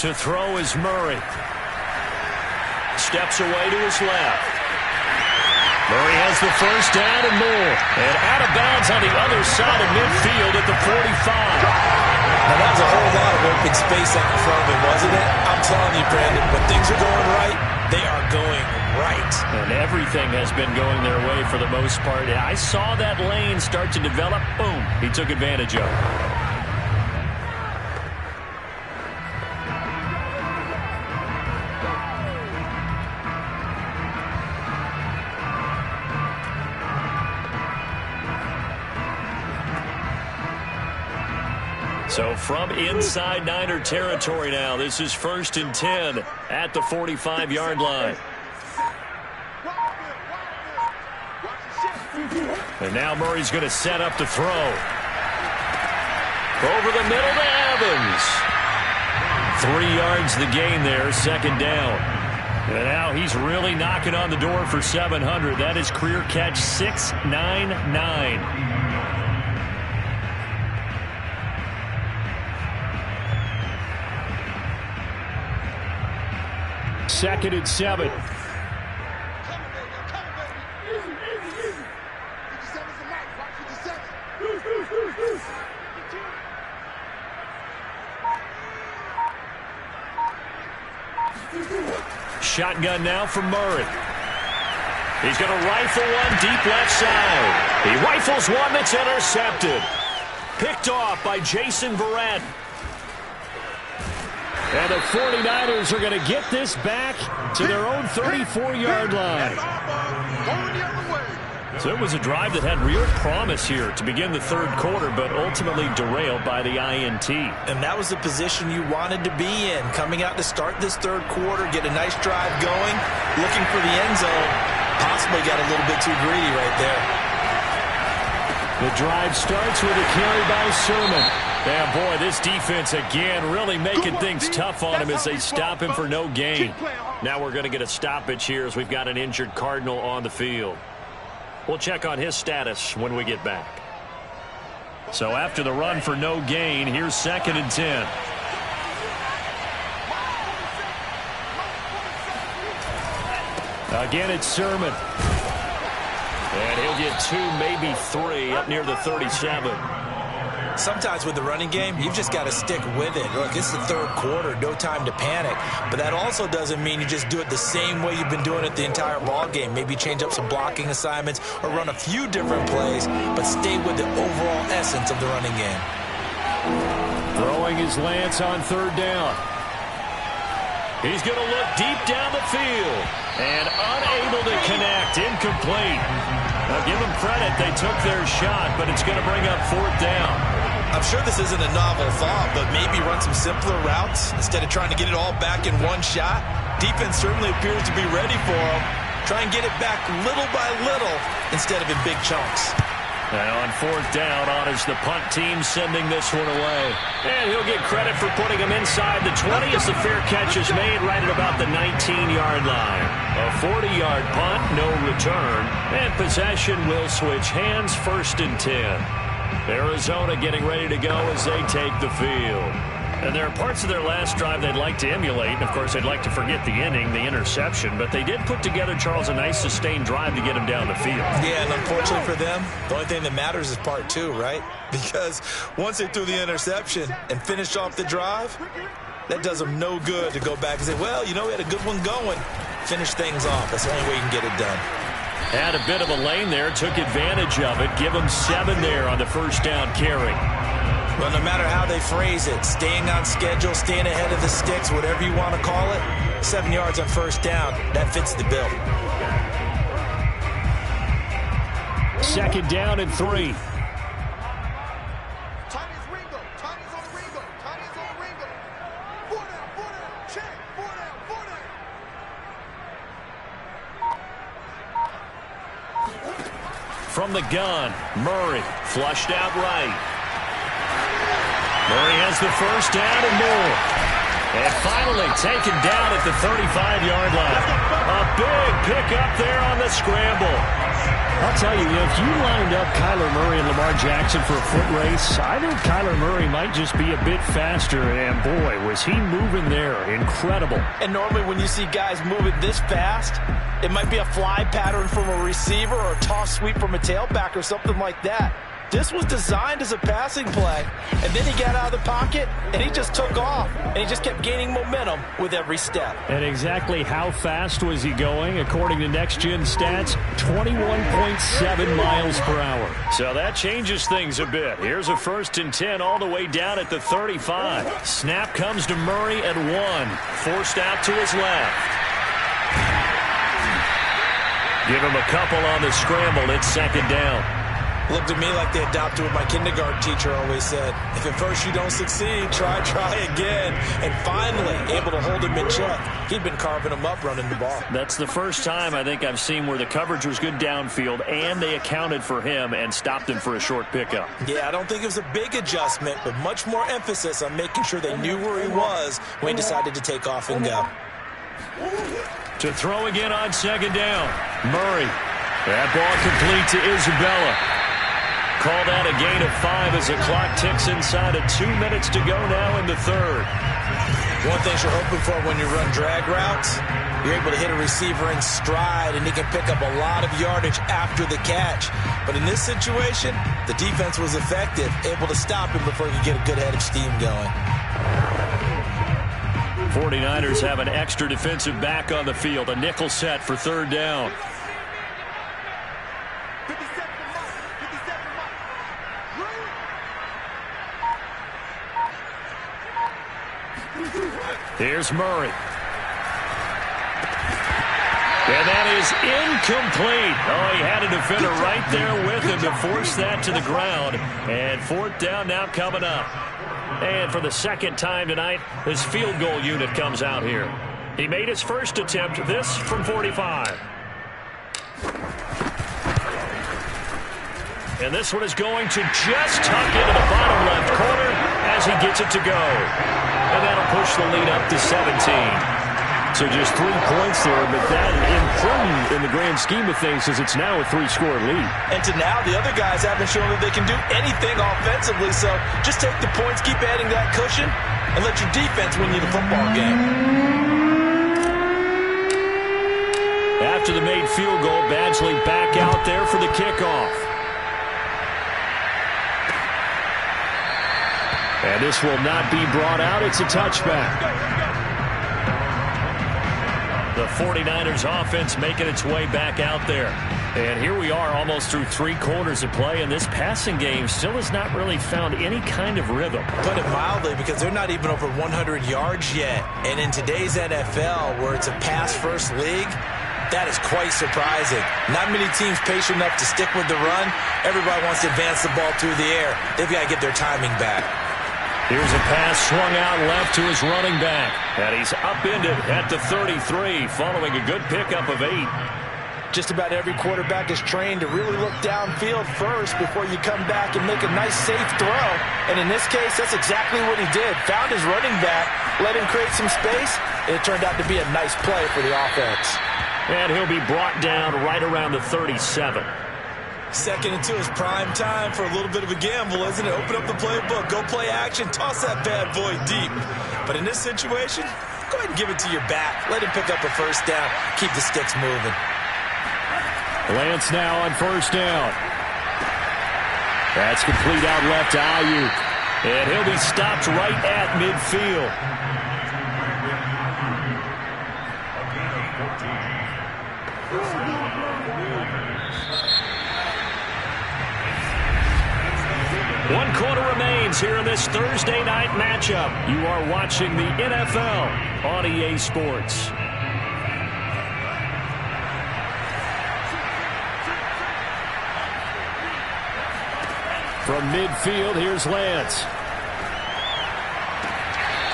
To throw is Murray. Steps away to his left. Murray has the first down and more. And out of bounds on the other side of midfield at the 45. Now, that was a whole lot of open space out in front of him, wasn't it? I'm telling you, Brandon, when things are going right, they are going right. And everything has been going their way for the most part. I saw that lane start to develop. Boom. He took advantage of it. So from inside Niner territory now, this is 1st and 10 at the 45-yard line. And now Murray's going to set up to throw. Over the middle to Evans. 3 yards the gain there, 2nd down. And now he's really knocking on the door for 700. That is career catch 699. 2nd and 7. Shotgun now from Murray. He's going to rifle one deep left side. He rifles one that's intercepted. Picked off by Jason Verrett. And the 49ers are going to get this back to their own 34-yard line. So it was a drive that had real promise here to begin the 3rd quarter, but ultimately derailed by the INT. And that was the position you wanted to be in, coming out to start this 3rd quarter, get a nice drive going, looking for the end zone. Possibly got a little bit too greedy right there. The drive starts with a carry by Sermon. And boy, this defense again really making things tough on him as they stop him for no gain. Now we're going to get a stoppage here as we've got an injured Cardinal on the field. We'll check on his status when we get back. So after the run for no gain, here's 2nd and 10. Again, it's Sermon. And he'll get 2, maybe 3 up near the 37. Sometimes with the running game, you've just got to stick with it. Look, it's the 3rd quarter, no time to panic. But that also doesn't mean you just do it the same way you've been doing it the entire ball game. Maybe change up some blocking assignments or run a few different plays, but stay with the overall essence of the running game. Throwing his Lance on 3rd down. He's going to look deep down the field and unable to connect, incomplete. Now give them credit, they took their shot, but it's going to bring up 4th down. I'm sure this isn't a novel thought, but maybe run some simpler routes instead of trying to get it all back in one shot. Defense certainly appears to be ready for him. Try and get it back little by little instead of in big chunks. Now on 4th down, on is the punt team sending this one away. And he'll get credit for putting him inside the 20 as the fair catch is made right at about the 19-yard line. A 40-yard punt, no return, and possession will switch hands, 1st and 10. Arizona getting ready to go as they take the field. And there are parts of their last drive they'd like to emulate. And, of course, they'd like to forget the inning, the interception. But they did put together, Charles, a nice sustained drive to get him down the field. Yeah, and unfortunately for them, the only thing that matters is part 2, right? Because once they threw the interception and finished off the drive, that does them no good to go back and say, well, you know, we had a good one going. Finish things off. That's the only way you can get it done. Had a bit of a lane there, took advantage of it. Give him 7 there on the 1st down carry. Well, no matter how they phrase it, staying on schedule, staying ahead of the sticks, whatever you want to call it, 7 yards on 1st down, that fits the bill. 2nd down and 3. Tiny's Ringo. Tiny's on Ringo. Tiny's on Ringo. 4 down. Check. 4 down. From the gun, Murray flushed out right. Murray has the 1st down and more. And finally taken down at the 35-yard line. A big pickup there on the scramble. I'll tell you, if you lined up Kyler Murray and Lamar Jackson for a foot race, I think Kyler Murray might just be a bit faster. And boy, was he moving there. Incredible. And normally when you see guys moving this fast, it might be a fly pattern from a receiver or a toss sweep from a tailback or something like that. This was designed as a passing play, and then he got out of the pocket, and he just took off, and he just kept gaining momentum with every step. And exactly how fast was he going? According to Next Gen Stats, 21.7 miles per hour. So that changes things a bit. Here's a 1st and 10 all the way down at the 35. Snap comes to Murray at 1, forced out to his left. Give him a couple on the scramble. It's 2nd down. Looked to me like they adopted what my kindergarten teacher always said. If at first you don't succeed, try again. And finally, able to hold him in check. He'd been carving him up running the ball. That's the first time I think I've seen where the coverage was good downfield and they accounted for him and stopped him for a short pickup. Yeah, I don't think it was a big adjustment, but much more emphasis on making sure they knew where he was when he decided to take off and go. To throw again on 2nd down. Murray. That ball complete to Isabella. Call that a gain of 5 as the clock ticks inside of 2 minutes to go now in the 3rd. One thing you're hoping for when you run drag routes, you're able to hit a receiver in stride, and he can pick up a lot of yardage after the catch. But in this situation, the defense was effective, able to stop him before he could get a good head of steam going. 49ers have an extra defensive back on the field, a nickel set for 3rd down. Here's Murray. And that is incomplete. Oh, he had a defender right there with him to force that to the ground. And 4th down now coming up. And for the 2nd time tonight, his field goal unit comes out here. He made his first attempt, this from 45. And this one is going to just tuck into the bottom left corner. as he gets it to go. And that'll push the lead up to 17. So just 3 points there, but that important in the grand scheme of things as it's now a 3-score lead. And to now, the other guys haven't shown that they can do anything offensively, so just take the points, keep adding that cushion, and let your defense win you the football game. After the made field goal, Badgley back out there for the kickoff. And this will not be brought out. It's a touchback. The 49ers offense making its way back out there. And here we are almost through 3 quarters of play, and this passing game still has not really found any kind of rhythm. Put it mildly, because they're not even over 100 yards yet. And in today's NFL, where it's a pass-first league, that is quite surprising. Not many teams patient enough to stick with the run. Everybody wants to advance the ball through the air. They've got to get their timing back. Here's a pass swung out left to his running back. And he's upended at the 33 following a good pickup of 8. Just about every quarterback is trained to really look downfield first before you come back and make a nice, safe throw. And in this case, that's exactly what he did. Found his running back, let him create some space, and it turned out to be a nice play for the offense. And he'll be brought down right around the 37. Second and 2 is prime time for a little bit of a gamble, isn't it? Open up the playbook, go play action, toss that bad boy deep. But in this situation, go ahead and give it to your back. Let him pick up a first down. Keep the sticks moving. Lance now on first down. That's complete out left to Ayuk. And he'll be stopped right at midfield. One quarter remains here in this Thursday night matchup. You are watching the NFL on EA Sports. From midfield, here's Lance.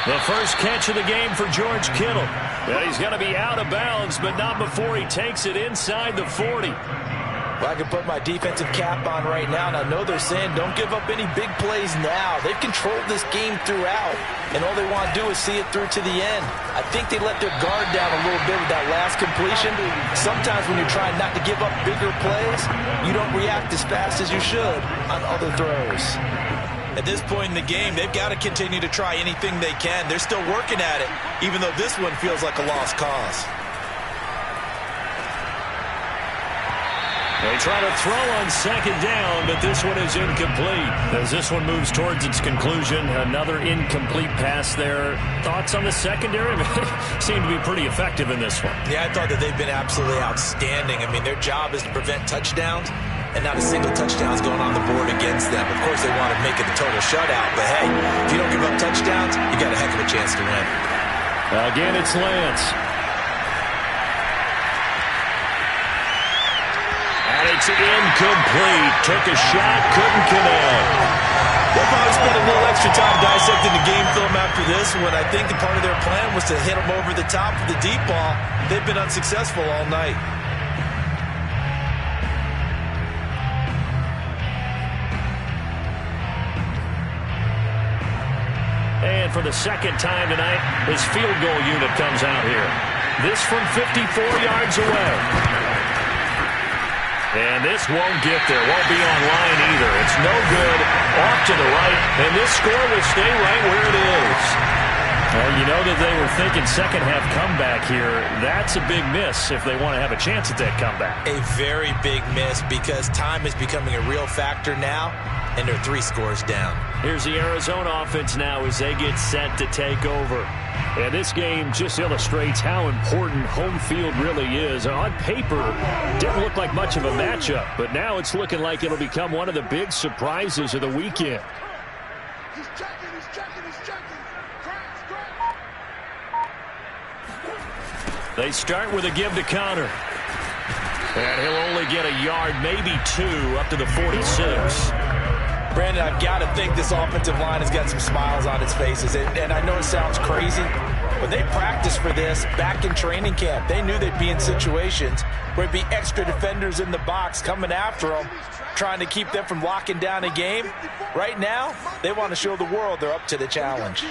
The first catch of the game for George Kittle. Well, he's going to be out of bounds, but not before he takes it inside the 40. Well, I can put my defensive cap on right now, and I know they're saying don't give up any big plays now. They've controlled this game throughout, and all they want to do is see it through to the end. I think they let their guard down a little bit with that last completion. Sometimes when you're trying not to give up bigger plays, you don't react as fast as you should on other throws. At this point in the game, they've got to continue to try anything they can. They're still working at it, even though this one feels like a lost cause. They try to throw on second down, but this one is incomplete. As this one moves towards its conclusion, another incomplete pass there. Thoughts on the secondary? Seem to be pretty effective in this one. Yeah, I thought that they've been absolutely outstanding. I mean, their job is to prevent touchdowns, and not a single touchdown is going on the board against them. Of course, they want to make it a total shutout, but hey, if you don't give up touchdowns, you got a heck of a chance to win. Again, it's Lance. And it's incomplete. Took a shot, couldn't connect. They'll probably spend a little extra time dissecting the game film after this one. I think the part of their plan was to hit them over the top of the deep ball. They've been unsuccessful all night. And for the second time tonight, his field goal unit comes out here. This from 54 yards away. And this won't get there. Won't be online either. It's no good. Off to the right. And this score will stay right where it is. Well, you know that they were thinking second half comeback here. That's a big miss if they want to have a chance at that comeback. A very big miss because time is becoming a real factor now, and they're 3 scores down. Here's the Arizona offense now as they get set to take over. And this game just illustrates how important home field really is. On paper, didn't look like much of a matchup, but now it's looking like it'll become one of the big surprises of the weekend. He's checking, he's checking, he's checking. They start with a give to Connor. And he'll only get a yard, maybe 2, up to the 46. Brandon, I've got to think this offensive line has got some smiles on its faces. And I know it sounds crazy, but they practiced for this back in training camp. They knew they'd be in situations where it'd be extra defenders in the box coming after them, trying to keep them from locking down a game. Right now, they want to show the world they're up to the challenge.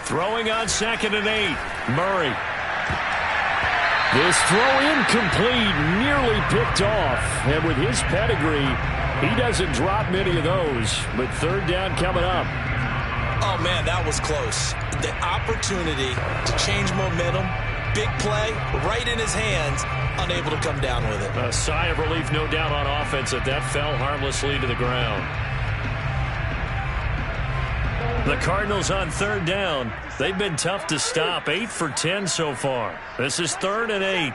Throwing on 2nd and 8. Murray. This throw incomplete, nearly picked off. And with his pedigree, he doesn't drop many of those. But 3rd down coming up. Oh, man, that was close. The opportunity to change momentum, big play, right in his hands, unable to come down with it. A sigh of relief, no doubt, on offense that fell harmlessly to the ground. The Cardinals on 3rd down. They've been tough to stop. 8 for 10 so far. This is 3rd and 8.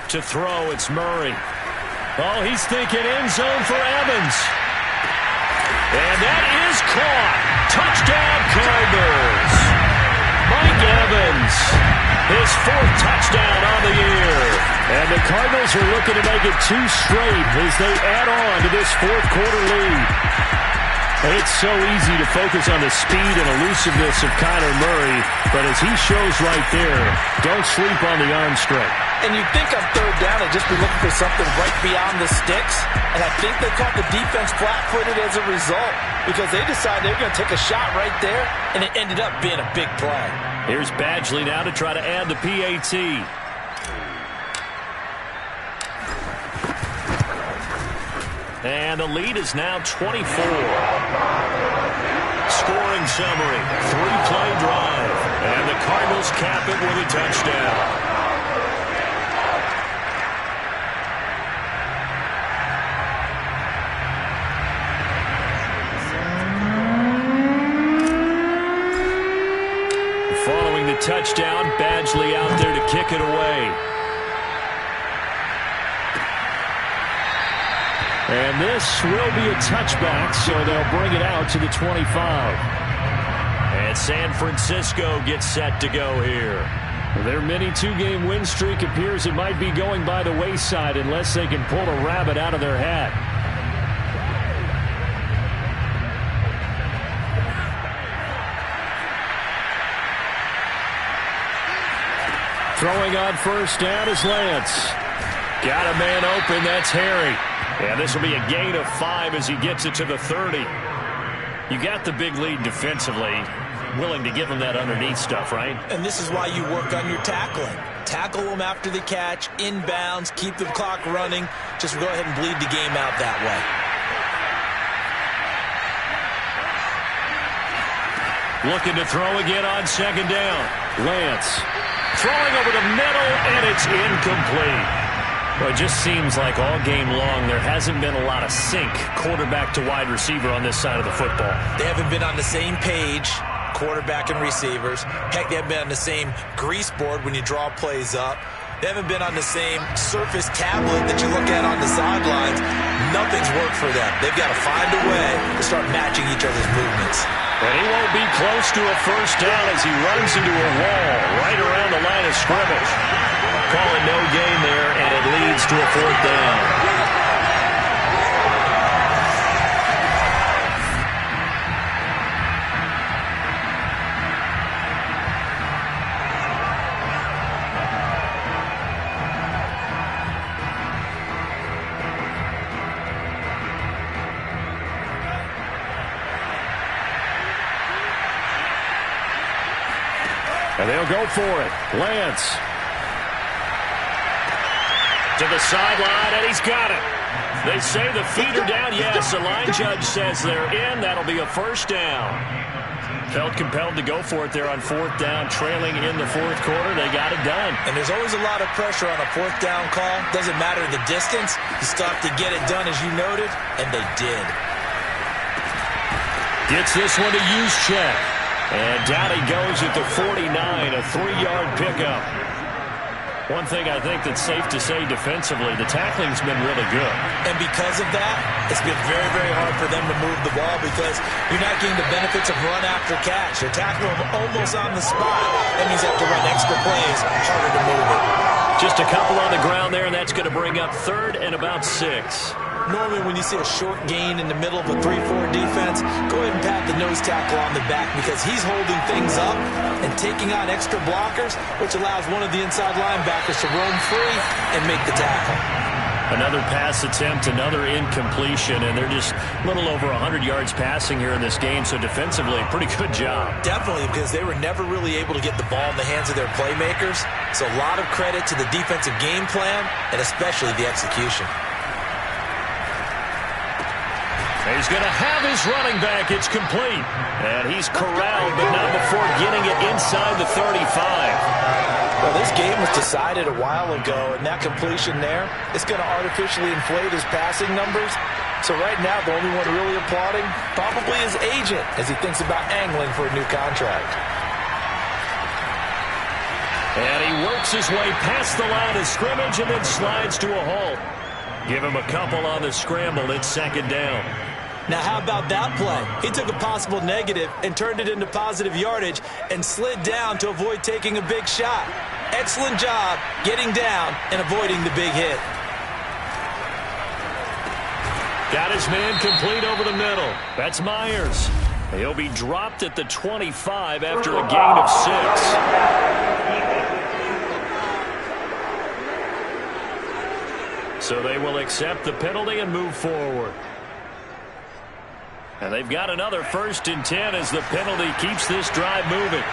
To throw, it's Murray. Oh, he's thinking end zone for Evans. And that is caught. Touchdown, Cardinals. Mike Evans, his 4th touchdown on the year. And the Cardinals are looking to make it 2 straight as they add on to this 4th quarter lead. It's so easy to focus on the speed and elusiveness of Kyler Murray, but as he shows right there, don't sleep on the arm strength. And you'd think on 3rd down, they'd just be looking for something right beyond the sticks. And I think they caught the defense flat-footed as a result because they decided they were going to take a shot right there, and it ended up being a big play. Here's Badgley now to try to add the PAT. And the lead is now 24. Scoring summary, 3-play drive. And the Cardinals cap it with a touchdown. Following the touchdown, Badgley out there to kick it away. And this will be a touchback, so they'll bring it out to the 25. And San Francisco gets set to go here. Their mini 2-game win streak appears it might be going by the wayside unless they can pull a rabbit out of their hat. Throwing on 1st down is Lance. Got a man open, that's Harry. And this will be a gain of 5 as he gets it to the 30. You got the big lead defensively, willing to give him that underneath stuff, right? And this is why you work on your tackling. Tackle them after the catch, inbounds, keep the clock running. Just go ahead and bleed the game out that way. Looking to throw again on 2nd down. Lance throwing over the middle, and it's incomplete. Well, it just seems like all game long there hasn't been a lot of sync quarterback to wide receiver on this side of the football. They haven't been on the same page, quarterback and receivers. Heck, they haven't been on the same grease board when you draw plays up. They haven't been on the same surface tablet that you look at on the sidelines. Nothing's worked for them. They've got to find a way to start matching each other's movements. And he won't be close to a 1st down as he runs into a wall right around the line of scrimmage. Calling no gain there, and it leads to a 4th down. And they'll go for it. Lance. To the sideline, and he's got it. They say the feet are down. Yes, the line judge says they're in. That'll be a 1st down. Felt compelled to go for it there on 4th down, trailing in the 4th quarter. They got it done. And there's always a lot of pressure on a 4th down call. Doesn't matter the distance. You still have to get it done, as you noted, and they did. Gets this one to use check. And down he goes at the 49, a 3-yard pickup. One thing I think that's safe to say defensively, the tackling's been really good. And because of that, it's been very, very hard for them to move the ball because you're not getting the benefits of run after catch. They're tackling them almost on the spot. That means they have to run extra plays, harder to move it. Just a couple on the ground there, and that's going to bring up 3rd and about 6. Normally, when you see a short gain in the middle of a 3-4 defense, go ahead and pat the nose tackle on the back because he's holding things up and taking on extra blockers, which allows one of the inside linebackers to roam free and make the tackle. Another pass attempt, another incompletion, and they're just a little over 100 yards passing here in this game, so defensively, pretty good job. Definitely, because they were never really able to get the ball in the hands of their playmakers, so a lot of credit to the defensive game plan and especially the execution. He's going to have his running back. It's complete. And he's corralled, but not before getting it inside the 35. Well, this game was decided a while ago, and that completion there is going to artificially inflate his passing numbers. So right now, the only one really applauding probably his agent as he thinks about angling for a new contract. And he works his way past the line of scrimmage and then slides to a halt. Give him a couple on the scramble. It's 2nd down. Now, how about that play? He took a possible negative and turned it into positive yardage and slid down to avoid taking a big shot. Excellent job getting down and avoiding the big hit. Got his man complete over the middle. That's Myers. He'll be dropped at the 25 after a gain of 6. So they will accept the penalty and move forward. And they've got another 1st and 10 as the penalty keeps this drive moving.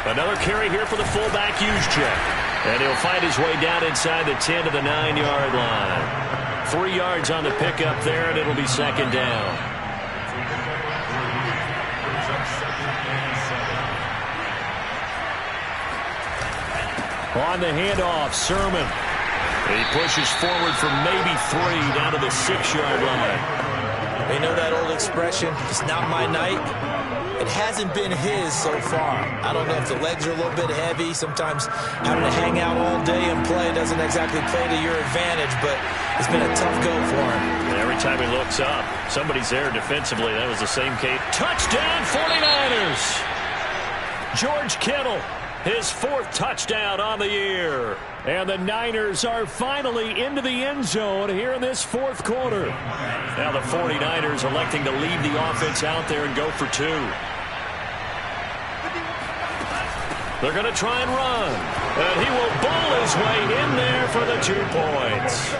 Another carry here for the fullback use check. And he'll find his way down inside the 10 to the 9-yard line. 3 yards on the pickup there, and it'll be 2nd down. On the handoff, Sermon. He pushes forward for maybe 3 down to the 6-yard line. They know that old expression, it's not my night. It hasn't been his so far. I don't know if the legs are a little bit heavy. Sometimes having to hang out all day and play doesn't exactly play to your advantage, but it's been a tough go for him. And every time he looks up, somebody's there defensively. That was the same case. Touchdown, 49ers! George Kittle, his 4th touchdown on the year. And the Niners are finally into the end zone here in this 4th quarter. Now the 49ers electing to leave the offense out there and go for 2. They're going to try and run. And he will bowl his way in there for the 2 points.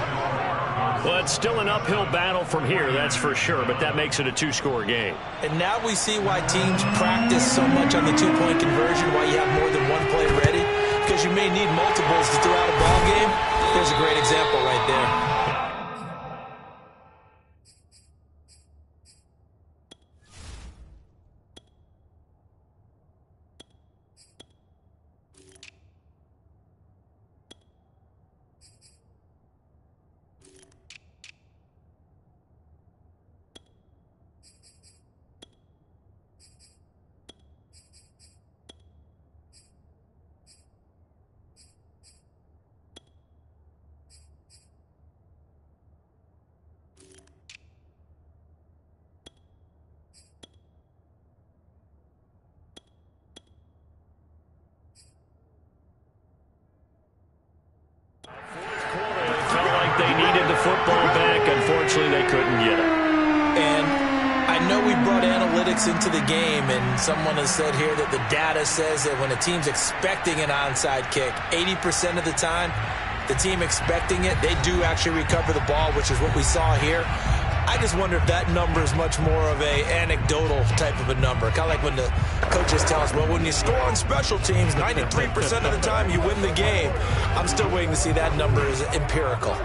Well, it's still an uphill battle from here, that's for sure, but that makes it a 2-score game. And now we see why teams practice so much on the 2-point conversion, why you have more than one play ready, because you may need multiples to throw out a ball game. Here's a great example right there. Football back. Unfortunately, they couldn't get it. And I know we brought analytics into the game, and someone has said here that the data says that when a team's expecting an onside kick, 80% of the time, the team expecting it, they do actually recover the ball, which is what we saw here. I just wonder if that number is much more of a anecdotal type of a number. Kind of like when the coaches tell us, well, when you score on special teams, 93% of the time you win the game. I'm still waiting to see that number is empirical.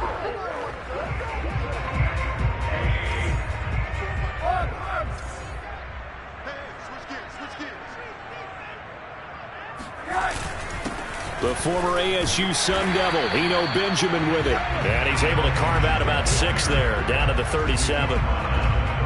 The former ASU Sun Devil, Eno Benjamin with it. And he's able to carve out about 6 there, down to the 37.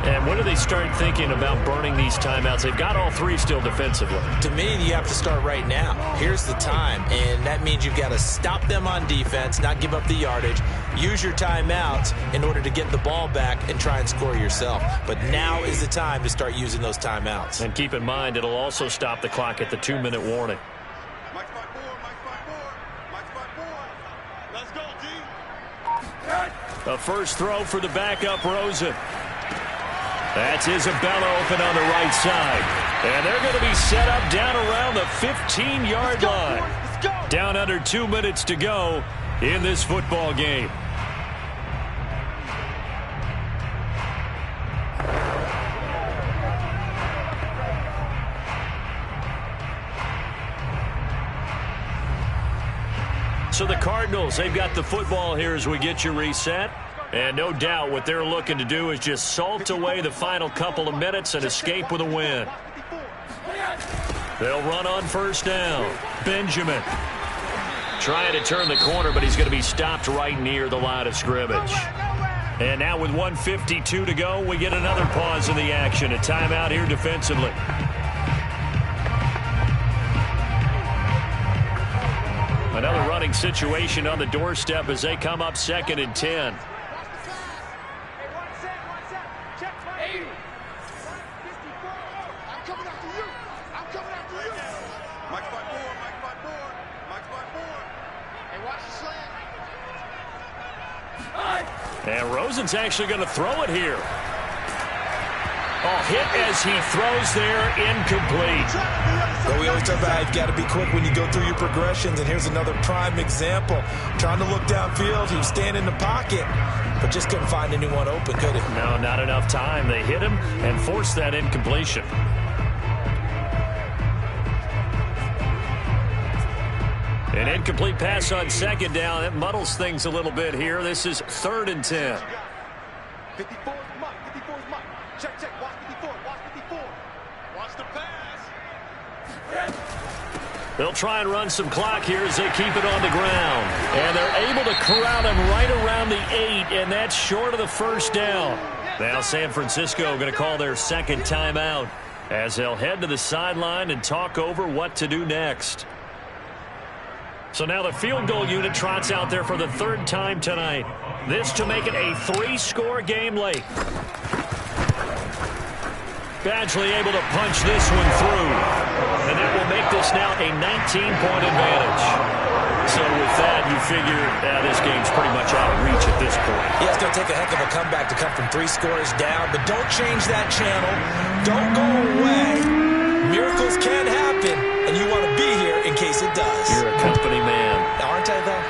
And when do they start thinking about burning these timeouts? They've got all three still defensively. To me, you have to start right now. Here's the time, and that means you've got to stop them on defense, not give up the yardage, use your timeouts in order to get the ball back and try and score yourself. But now is the time to start using those timeouts. And keep in mind, it'll also stop the clock at the 2-minute warning. Mike's by four, Mike's by four, Mike's by four. Let's go, D. A first throw for the backup, Rosen. That's Isabella open on the right side. And they're going to be set up down around the 15-yard line. Down under 2 minutes to go in this football game. So the Cardinals, they've got the football here as we get you reset. And no doubt what they're looking to do is just salt away the final couple of minutes and escape with a win. They'll run on first down. Benjamin trying to turn the corner, but he's going to be stopped right near the line of scrimmage. And now with 1:52 to go, we get another pause in the action. A timeout here defensively. Another running situation on the doorstep as they come up 2nd and 10. And Rosen's actually going to throw it here. Oh, hit as he throws there, incomplete. Well, we always talk about you've got to be quick when you go through your progressions, and here's another prime example. Trying to look downfield, he was standing in the pocket, but just couldn't find anyone open, could he? No, not enough time. They hit him and forced that incompletion. An incomplete pass on 2nd down. That muddles things a little bit here. This is 3rd and 10. 54 is Mike. 54 is Mike. Check, check. Watch 54. Watch 54. Watch the pass. They'll try and run some clock here as they keep it on the ground. And they're able to corral him right around the 8, and that's short of the first down. Now San Francisco going to call their 2nd timeout as they'll head to the sideline and talk over what to do next. So now the field goal unit trots out there for the 3rd time tonight. This to make it a 3-score game late. Badgley able to punch this one through. And that will make this now a 19-point advantage. So with that, you figure this game's pretty much out of reach at this point. Yeah, it's going to take a heck of a comeback to come from 3 scores down, but don't change that channel. Don't go away. Miracles can happen, and you want to be here in case it does. You're a company man. Now, aren't I, though?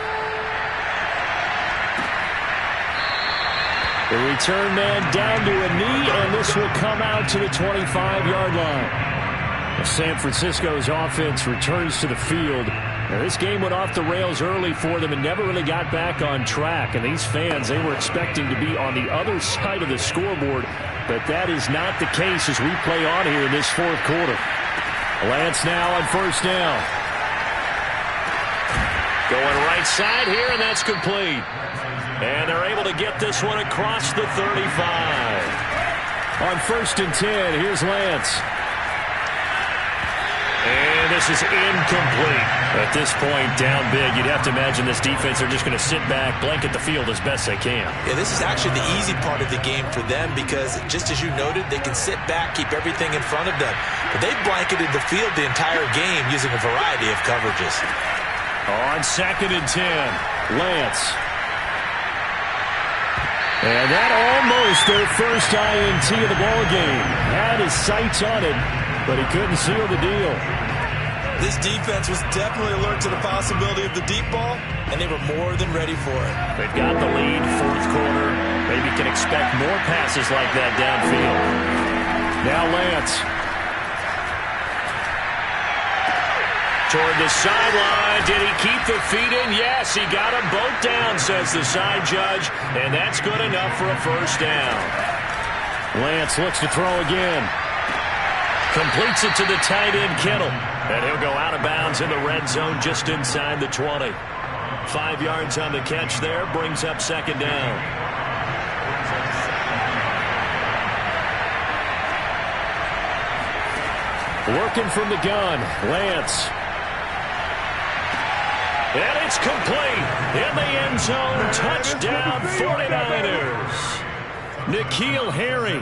The return man down to a knee, and this will come out to the 25-yard line. San Francisco's offense returns to the field. Now, this game went off the rails early for them and never really got back on track. And these fans, they were expecting to be on the other side of the scoreboard, but that is not the case as we play on here in this 4th quarter. Lance now on first down. Going right side here, and that's complete. And they're able to get this one across the 35. On 1st and 10, here's Lance. And this is incomplete. At this point, down big, you'd have to imagine this defense are just going to sit back, blanket the field as best they can. Yeah, this is actually the easy part of the game for them because, just as you noted, they can sit back, keep everything in front of them. But they've blanketed the field the entire game using a variety of coverages. On 2nd and 10, Lance. And that almost their first INT of the ball game. Had his sights on it, but he couldn't seal the deal. This defense was definitely alert to the possibility of the deep ball, and they were more than ready for it. They've got the lead, 4th quarter. Maybe can expect more passes like that downfield. Now Lance. Toward the sideline. Did he keep the feet in? Yes, he got them both down, says the side judge, and that's good enough for a first down. Lance looks to throw again. Completes it to the tight end, Kittle. And he'll go out of bounds in the red zone just inside the 20. 5 yards on the catch there, brings up 2nd down. Working from the gun, Lance. And it's complete. In the end zone, touchdown 49ers. N'Keal Harry,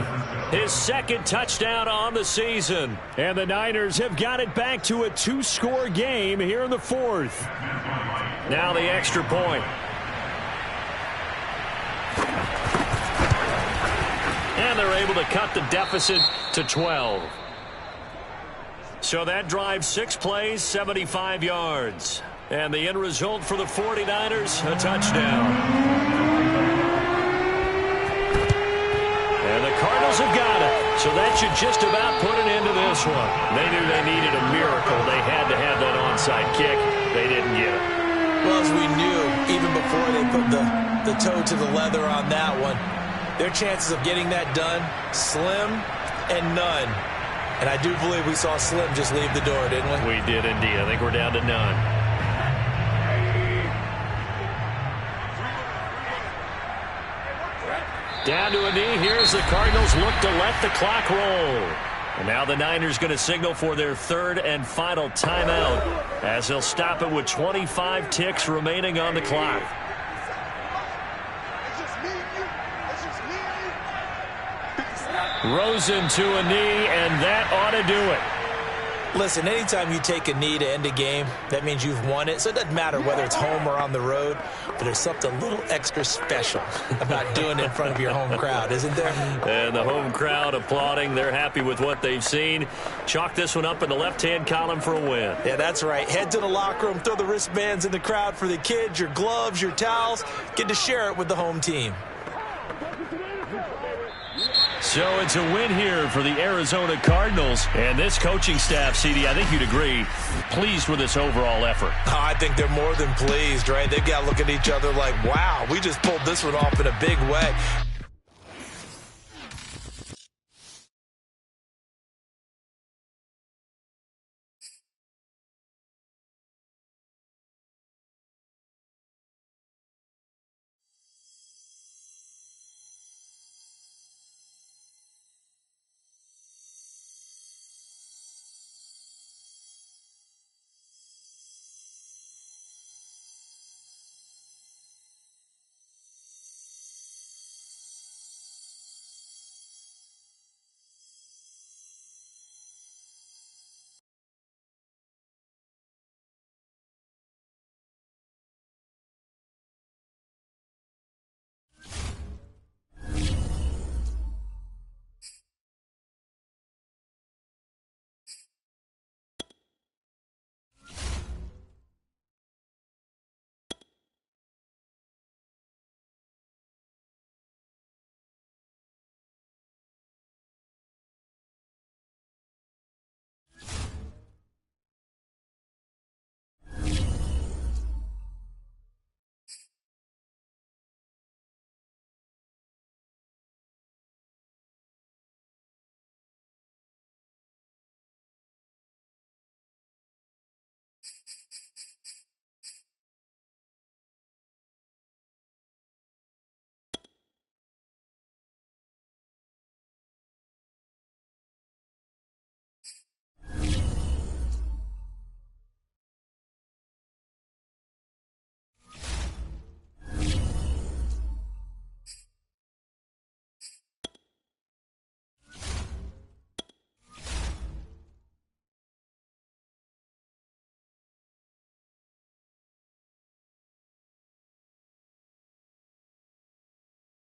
his second touchdown on the season. And the Niners have got it back to a 2-score game here in the fourth. Now the extra point. And they're able to cut the deficit to 12. So that drives 6 plays, 75 yards. And the end result for the 49ers, a touchdown. And the Cardinals have got it. So that should just about put an end to this one. They knew they needed a miracle. They had to have that onside kick. They didn't get it. Well, as we knew, even before they put the toe to the leather on that one, their chances of getting that done, slim and none. And I do believe we saw Slim just leave the door, didn't we? We did indeed. I think we're down to none. Down to a knee. Here's the Cardinals look to let the clock roll. And now the Niners going to signal for their third and final timeout as they'll stop it with 25 ticks remaining on the clock. Rosen to a knee, and that ought to do it. Listen, anytime you take a knee to end a game, that means you've won it. So it doesn't matter whether it's home or on the road, but there's something a little extra special about doing it in front of your home crowd, isn't there? And the home crowd applauding. They're happy with what they've seen. Chalk this one up in the left-hand column for a win. Yeah, that's right. Head to the locker room, throw the wristbands in the crowd for the kids, your gloves, your towels. Get to share it with the home team. So it's a win here for the Arizona Cardinals. And this coaching staff, CD, I think you'd agree, pleased with this overall effort. Oh, I think they're more than pleased, right? They've got to look at each other like, wow, we just pulled this one off in a big way.